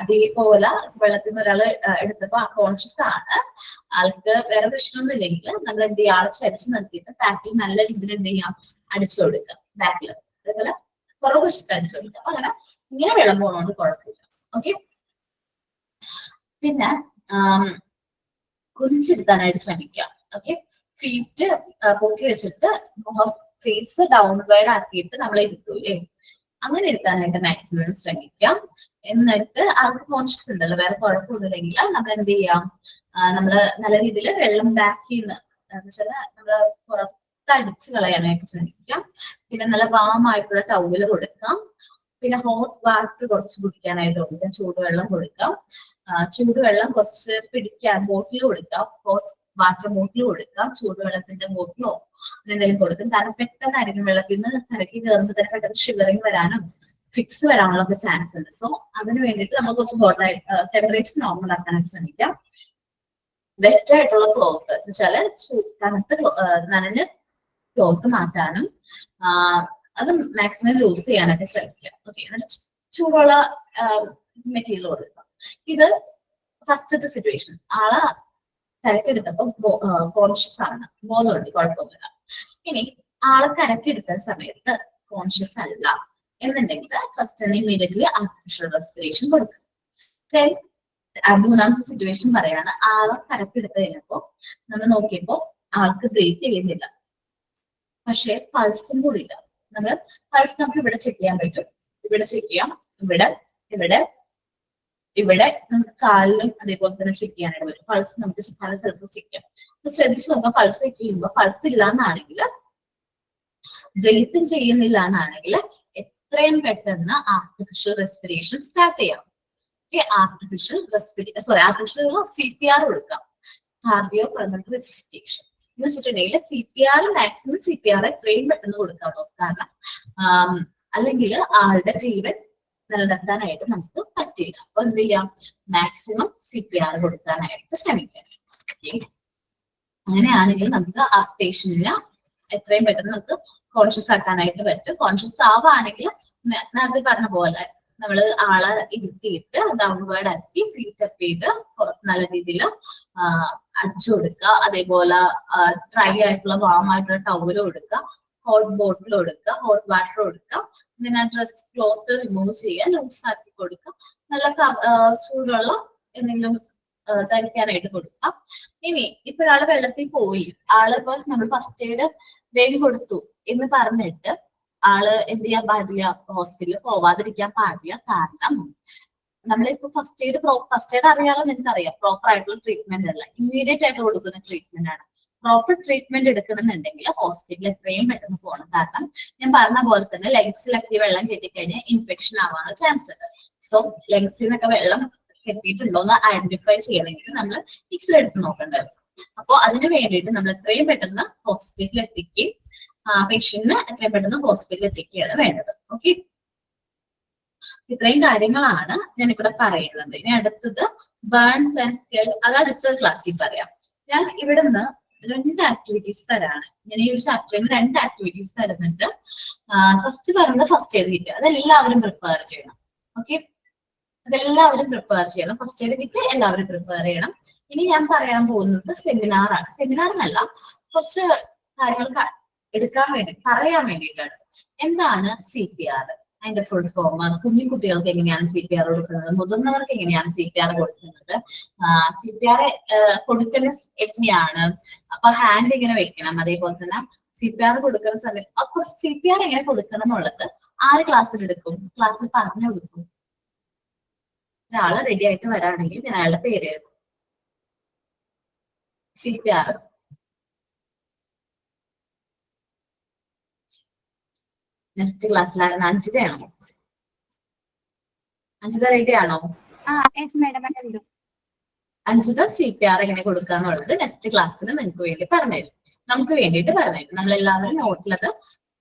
അതേപോലെ വെള്ളത്തിൽ നിന്ന് ഒരാൾ എടുത്തപ്പോ കോൺഷ്യസ് ആണ്, ആൾക്ക് വേറെ പ്രശ്നമൊന്നും ഇല്ലെങ്കിൽ നമ്മൾ എന്ത് ചെയ്യാം, ആളെ ചരിച്ച് നിർത്തിയിട്ട് ബാക്കിൽ നല്ല രീതിയിൽ എന്ത് ചെയ്യാം, അടിച്ചു കൊടുക്കുക ബാക്കിൽ. അതേപോലെ പുറകു വശത്ത് അടിച്ചു കൊടുക്കുക. അങ്ങനെ ഇങ്ങനെ വെള്ളം പോകണോണ്ട് കുഴപ്പമില്ല. ഓക്കെ. പിന്നെ കുനിച്ചിരുത്താനായിട്ട് ശ്രമിക്കാം. ഓക്കെ. ഫീറ്റ് പൊക്കി വെച്ചിട്ട് മുഖം ഫേസ് ഡൗൺവേർഡ് ആക്കിയിട്ട് നമ്മൾ ഇരുത്തൂലേ, അങ്ങനെ ഇരുത്താനായിട്ട് മാക്സിമം ശ്രമിക്കാം. എന്നിട്ട് ആൾക്ക് കോൺഷ്യസ് ഉണ്ടല്ലോ, വേറെ കുഴപ്പമൊന്നുമില്ലെങ്കിൽ നമ്മൾ എന്ത് ചെയ്യാം, നമ്മള് നല്ല രീതിയിൽ വെള്ളം ബാക്കിൽ നിന്ന് വെച്ചാൽ നമ്മള് പുറത്തടിച്ച് കളയാനായിട്ട് ശ്രമിക്കാം. പിന്നെ നല്ല വാമായിട്ടുള്ള ടവല് കൊടുക്കാം. പിന്നെ ഹോട്ട് വാട്ടർ കുറച്ച് കുടിക്കാനായിട്ട് കൊടുക്കാം, ചൂടുവെള്ളം കൊടുക്കാം. ചൂടുവെള്ളം കുറച്ച് പിടിക്കാൻ ബോട്ടിൽ കൊടുക്കാം, ഹോട്ട് വാട്ടർ ബോട്ടിൽ കൊടുക്കാം, ചൂടുവെള്ളത്തിന്റെ ബോട്ടിലോ എന്തെങ്കിലും കൊടുക്കും. കാരണം പെട്ടെന്നായിരിക്കും വെള്ളത്തിൽ നിന്ന് കരക്കി കയറുമ്പോൾ തന്നെ പെട്ടെന്ന് ഷിവറിങ് വരാനും ഫിക്സ് വരാനുള്ള ഒക്കെ ചാൻസ് ഉണ്ട്. സോ അതിന് വേണ്ടിയിട്ട് നമ്മൾ കുറച്ച് ഹോട്ടായിട്ട് ടെമ്പറേച്ചർ നോർമൽ ആക്കാനായിട്ട് ശ്രമിക്കാം. വെറ്റ് ആയിട്ടുള്ള ക്ലോത്ത് എന്ന് വെച്ചാല് തണുത്ത നനഞ്ഞ ക്ലോത്ത് മാറ്റാനും അത് മാക്സിമം യൂസ് ചെയ്യാനൊക്കെ ശ്രമിക്കാം. ഓക്കെ. എന്നിട്ട് ചൂടുള്ള മെറ്റീരിയൽ കൊടുക്കാം. ഇത് ഫസ്റ്റത്തെ സിറ്റുവേഷൻ. ആളെ കരക്കെടുത്തപ്പോ കോൺഷ്യസ് ആണ്, ബോധമുണ്ട്, കുഴപ്പമൊന്നുമില്ല. ഇനി ആളെ കരക്കെടുത്ത സമയത്ത് കോൺഷ്യസ് അല്ല എന്നുണ്ടെങ്കിൽ ഫസ്റ്റ് തന്നെ ഇമ്മീഡിയറ്റ്ലി ആർട്ടിഫിഷ്യൽ റെസ്പിറേഷൻ കൊടുക്കും. ദെൻ മൂന്നാമത്തെ സിറ്റുവേഷൻ പറയാണ്, ആളെ കരക്കെടുത്ത് കഴിഞ്ഞപ്പോ നമ്മൾ നോക്കിയപ്പോ ആൾക്ക് ബ്രീത്ത് ചെയ്യുന്നില്ല, പക്ഷെ പൾസും കൂടി ഇല്ല. നമ്മൾ പൾസ് നമുക്ക് ഇവിടെ ചെക്ക് ചെയ്യാൻ പറ്റും, ഇവിടെ ചെക്ക് ചെയ്യാം, ഇവിടെ ഇവിടെ ഇവിടെ നമുക്ക് കാലിലും അതേപോലെ തന്നെ ചെക്ക് ചെയ്യാനായിട്ട് പറ്റും. പൾസ് നമുക്ക് പല സ്ഥലത്ത് ചെക്ക് ചെയ്യാം. ശ്രദ്ധിച്ചു നോക്കാം, പൾസ് ചെക്ക് ചെയ്യുമ്പോൾ പൾസ് ഇല്ല എന്നാണെങ്കിൽ, ബ്രീത്തും ചെയ്യുന്നില്ല എന്നാണെങ്കിൽ എത്രയും പെട്ടെന്ന് ആർട്ടിഫിഷ്യൽ റെസ്പിറേഷൻ സ്റ്റാർട്ട് ചെയ്യാം. ആർട്ടിഫിഷ്യൽ CPR കൊടുക്കാം, കാർഡിയോ പൾമണറി റെസിസ്റ്റേഷൻ എന്ന് വെച്ചിട്ടുണ്ടെങ്കിൽ CPR മാക്സിമം CPR എത്രയും പെട്ടെന്ന് കൊടുക്കാൻ നോക്കും. കാരണം അല്ലെങ്കിൽ ആളുടെ ജീവൻ നിലനിർത്താനായിട്ട് നമുക്ക് പറ്റില്ല. അപ്പൊ എന്ത് ചെയ്യാം, മാക്സിമം CPR കൊടുക്കാനായിട്ട് ശ്രമിക്കാം. അങ്ങനെയാണെങ്കിൽ നമുക്ക് ആ പേഷ്യന്റിനെ എത്രയും പെട്ടെന്ന് നമുക്ക് കോൺഷ്യസ് ആക്കാനായിട്ട് പറ്റും. കോൺഷ്യസ് ആവുകയാണെങ്കിൽ നേരത്തെ പറഞ്ഞ പോലെ നമ്മൾ ആളെ ഇരുത്തിയിട്ട് ഡൗൺവേർഡ് ആക്കി ഫീറ്റ് അപ്പ് ചെയ്ത് പുറത്ത് നല്ല രീതിയിൽ അടിച്ചു കൊടുക്കുക. അതേപോലെ ഡ്രൈ ആയിട്ടുള്ള വാമായിട്ടുള്ള ടവല് കൊടുക്കുക, ഹോട്ട് ബോട്ടിൽ കൊടുക്കുക, ഹോട്ട് വാട്ടർ കൊടുക്കുക. പിന്നെ ഡ്രസ് ക്ലോത്ത് റിമൂവ് ചെയ്യുക, ലൂസ് ആക്കി കൊടുക്കുക, നല്ല ചൂടുള്ള എന്തെങ്കിലും ധരിക്കാനായിട്ട് കൊടുക്കാം. ഇനി ഇപ്പൊ ഒരാള് വെള്ളത്തിൽ പോയി, ആളിപ്പോ നമ്മൾ ഫസ്റ്റ് എയ്ഡ് വേഗം കൊടുത്തു എന്ന് പറഞ്ഞിട്ട് ആള് എന്ത് ചെയ്യാൻ പാടില്ല, ഹോസ്പിറ്റലിൽ പോവാതിരിക്കാൻ പാടില്ല. കാരണം നമ്മളിപ്പോ ഫസ്റ്റ് എയ്ഡ് അറിയാലോ, നിങ്ങൾക്ക് അറിയാം, പ്രോപ്പർ ആയിട്ടുള്ള ട്രീറ്റ്മെന്റ് അല്ല, ഇമ്മീഡിയറ്റ് ആയിട്ട് കൊടുക്കുന്ന ട്രീറ്റ്മെന്റ് ആണ്. പ്രോപ്പർ ട്രീറ്റ്മെന്റ് എടുക്കണമെന്നുണ്ടെങ്കിൽ ഹോസ്പിറ്റലിൽ എത്രയും പെട്ടെന്ന് പോകണം. കാരണം ഞാൻ പറഞ്ഞ പോലെ തന്നെ ലങ്സിലൊക്കെ വെള്ളം കെട്ടിക്കഴിഞ്ഞാൽ ഇൻഫെക്ഷൻ ആവാനുള്ള ചാൻസ് ഉണ്ട്. സോ ലങ്സിൽ നിന്നൊക്കെ വെള്ളം കെട്ടിയിട്ടുണ്ടോ എന്ന് ഐഡന്റിഫൈ ചെയ്യണമെങ്കിൽ നമ്മൾ എക്സ്റേ എടുത്ത് നോക്കേണ്ടത്. അപ്പോൾ അതിന് വേണ്ടിയിട്ട് നമ്മൾ എത്രയും പെട്ടെന്ന് ഹോസ്പിറ്റലിൽ എത്തിക്കുകയും പേഷ്യന്റിന് എത്രയും പെട്ടെന്ന് ഹോസ്പിറ്റലിൽ എത്തിക്കുകയാണ് വേണ്ടത്. ഓക്കെ. ഇത്രയും കാര്യങ്ങളാണ് ഞാനിവിടെ പറയുന്നത്. ഇനി അടുത്തത് ബേൺസ് ആൻഡ് സ്കെൽ, അത് അടുത്ത ക്ലാസ്സിൽ പറയാം. ഞാൻ ഇവിടെ നിന്ന് 2 ആക്ടിവിറ്റീസ് തരാണ്. ഞാൻ ഈ ഒരു ചാപ്റ്ററിൽ 2 ആക്ടിവിറ്റീസ് തരുന്നുണ്ട്. ഫസ്റ്റ് പറയുന്നത് ഫസ്റ്റ് എയ്ഡ് കിറ്റ്, അതെല്ലാവരും പ്രിപ്പയർ ചെയ്യണം. ഓക്കെ. അതെല്ലാവരും പ്രിപ്പയർ ചെയ്യണം. ഫസ്റ്റ് എയ്ഡ് കിറ്റ് എല്ലാവരും പ്രിപ്പയർ ചെയ്യണം. ഇനി ഞാൻ പറയാൻ പോകുന്നത് സെമിനാർ ആണ്. സെമിനാർ എന്നല്ല, കുറച്ച് കാര്യങ്ങൾ എടുക്കാൻ വേണ്ടി പറയാൻ വേണ്ടിയിട്ടാണ്. എന്താണ് CPR? അതിന്റെ ഫുൾ ഫോം, കുഞ്ഞു കുട്ടികൾക്ക് എങ്ങനെയാണ് CPR കൊടുക്കുന്നത്, മുതിർന്നവർക്ക് എങ്ങനെയാണ് CPR കൊടുക്കുന്നത്, CPR കൊടുക്കുന്ന എങ്ങനെയാണ്, അപ്പൊ ഹാൻഡ് എങ്ങനെ വെക്കണം, അതേപോലെ തന്നെ CPR കൊടുക്കുന്ന സമയത്ത് അപ്പൊ CPR എങ്ങനെ കൊടുക്കണം എന്നുള്ളത് ആര് ക്ലാസ്സിൽ എടുക്കും, ക്ലാസ്സിൽ പറഞ്ഞു കൊടുക്കും. ഒരാള് റെഡി ആയിട്ട് വരാണെങ്കിൽ ഞാൻ അയാളുടെ പേര് എഴുതും. CPR നെക്സ്റ്റ് ക്ലാസ്സിലായിരുന്നു. അഞ്ചിതയാണോ? അഞ്ചിത റെഡി ആണോ? അഞ്ചിത CPR എങ്ങനെ കൊടുക്കുക എന്നുള്ളത് നെക്സ്റ്റ് ക്ലാസ്സിൽ നിങ്ങൾക്ക് വേണ്ടി പറഞ്ഞുതരും, നമുക്ക് വേണ്ടിയിട്ട് പറഞ്ഞുതരും. നമ്മൾ എല്ലാവരും നോട്ടിലത്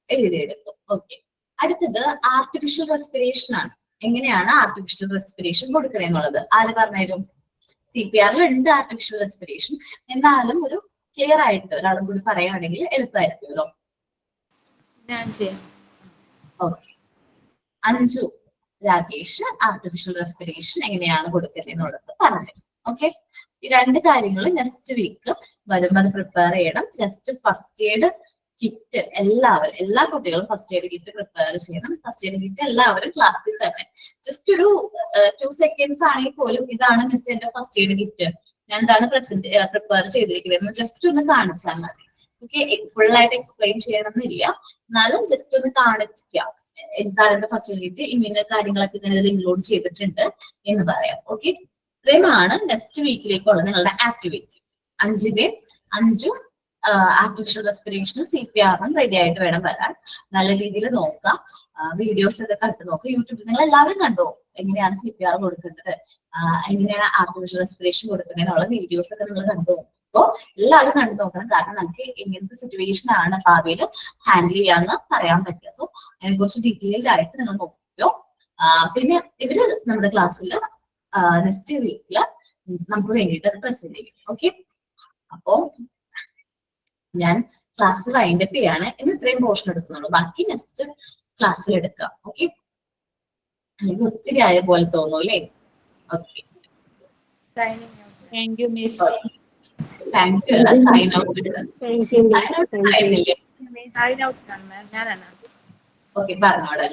എഴുതിയെടുക്കും. ഓക്കെ. അടുത്തത് ആർട്ടിഫിഷ്യൽ റെസ്പിറേഷൻ ആണ്. എങ്ങനെയാണ് ആർട്ടിഫിഷ്യൽ റെസ്പിറേഷൻ കൊടുക്കണേ എന്നുള്ളത് ആര് പറഞ്ഞുതരും? CPR ഉണ്ട് ആർട്ടിഫിഷ്യൽ റെസ്പിറേഷൻ. എന്നാലും ഒരു ക്ലിയർ ആയിട്ട് ഒരാളും കൂടി പറയുകയാണെങ്കിൽ എളുപ്പമായിരിക്കുമല്ലോ. Okay. Anju Rakesh artificial respiration എങ്ങനെയാണ് കൊടുക്കുന്നത് എന്നുള്ളത് പറഞ്ഞു. ഓക്കെ. ഈ രണ്ട് കാര്യങ്ങൾ നെക്സ്റ്റ് വീക്ക് വരുമ്പോൾ അത് പ്രിപ്പയർ ചെയ്യണം. നെക്സ്റ്റ് ഫസ്റ്റ് എയ്ഡ് കിറ്റ് എല്ലാവരും, എല്ലാ കുട്ടികളും ഫസ്റ്റ് എയ്ഡ് കിറ്റ് പ്രിപ്പയർ ചെയ്യണം. ഫസ്റ്റ് എയ്ഡ് കിറ്റ് എല്ലാവരും ക്ലാസ്സിൽ തന്നെ ജസ്റ്റ് ഒരു 2 seconds ആണെങ്കിൽ പോലും ഇതാണ് മിസ് എന്റെ ഫസ്റ്റ് എയ്ഡ് കിറ്റ്, ഞാൻ എന്താണ് പ്രിപ്പയർ ചെയ്തിരിക്കുന്നത് ജസ്റ്റ് ഒന്ന് കാണിച്ചാൽ മതി. ഓക്കെ. ഫുൾ ആയിട്ട് എക്സ്പ്ലെയിൻ ചെയ്യണമെന്നില്ല, എന്നാലും ജസ്റ്റ് ഒന്ന് കാണിക്കാം എന്താണ് എന്റെ ഫസ്റ്റ് എയ്ഡ് കിറ്റ്, ഇങ്ങനെ കാര്യങ്ങളൊക്കെ ഞാൻ ഇതിൽ ഇൻക്ലൂഡ് ചെയ്തിട്ടുണ്ട് എന്ന് പറയാം. ഓക്കെ. ഇത്രയുമാണ് നെക്സ്റ്റ് വീക്കിലേക്കുള്ള നിങ്ങളുടെ ആക്ടിവിറ്റി. അഞ്ചും ആർട്ടിഫിഷ്യൽ റെസ്പിറേഷനും CPR-ഉം റെഡി ആയിട്ട് വേണം വരാൻ. നല്ല രീതിയിൽ നോക്കാം, വീഡിയോസ് ഒക്കെ കണ്ടു നോക്കാം. യൂട്യൂബിൽ നിങ്ങൾ എല്ലാവരും കണ്ടോ എങ്ങനെയാണ് CPR കൊടുക്കേണ്ടത്, എങ്ങനെയാണ് ആർട്ടിഫിഷ്യൽ റെസ്പിറേഷൻ കൊടുക്കേണ്ടത് എന്നുള്ള വീഡിയോസ് ഒക്കെ നിങ്ങൾ കണ്ടു നോക്കുമ്പോൾ എല്ലാവരും കണ്ടു നോക്കണം. കാരണം നമുക്ക് എങ്ങനത്തെ സിറ്റുവേഷൻ ആണ് ഭാവിയിൽ ഹാൻഡിൽ ചെയ്യാന്ന് പറയാൻ പറ്റുക. സോ അതിനെ കുറിച്ച് ഡീറ്റെയിൽഡ് ആയിട്ട് നിങ്ങൾ നോക്കിയോ. പിന്നെ ഇവര് നമ്മുടെ ക്ലാസ്സിൽ നെക്സ്റ്റ് വീക്കില് നമുക്ക് വേണ്ടിയിട്ട് അത് പ്രസന്റ് ചെയ്യും. ഓക്കെ. അപ്പോ ഞാൻ ക്ലാസ് വൈൻഡപ്പ് ചെയ്യാണ്. ഇന്ന് ഇത്രയും പോർഷൻ എടുക്കുന്നുള്ളൂ, ബാക്കി നെക്സ്റ്റ് ക്ലാസ്സിൽ എടുക്കാം. ഓക്കെ. അല്ലെങ്കിൽ ഒത്തിരി ആയ പോലെ തോന്നുന്നു അല്ലേ? Okay. Thank you miss. Thank you. Sign out ആയിരുന്നില്ലേ? ഓക്കെ, പറഞ്ഞോളൂ.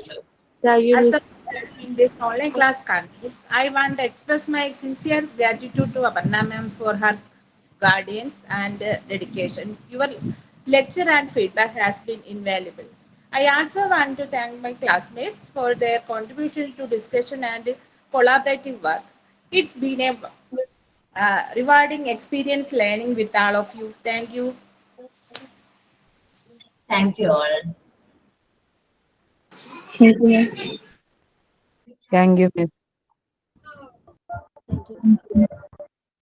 In this online class conference, I want to express my sincere gratitude to Aparna ma'am for her guidance and dedication. Your lecture and feedback has been invaluable. I also want to thank my classmates for their contribution to discussion and collaborative work. It's been a rewarding experience learning with all of you. Thank you. Thank you all. Thank you, miss. Thank you.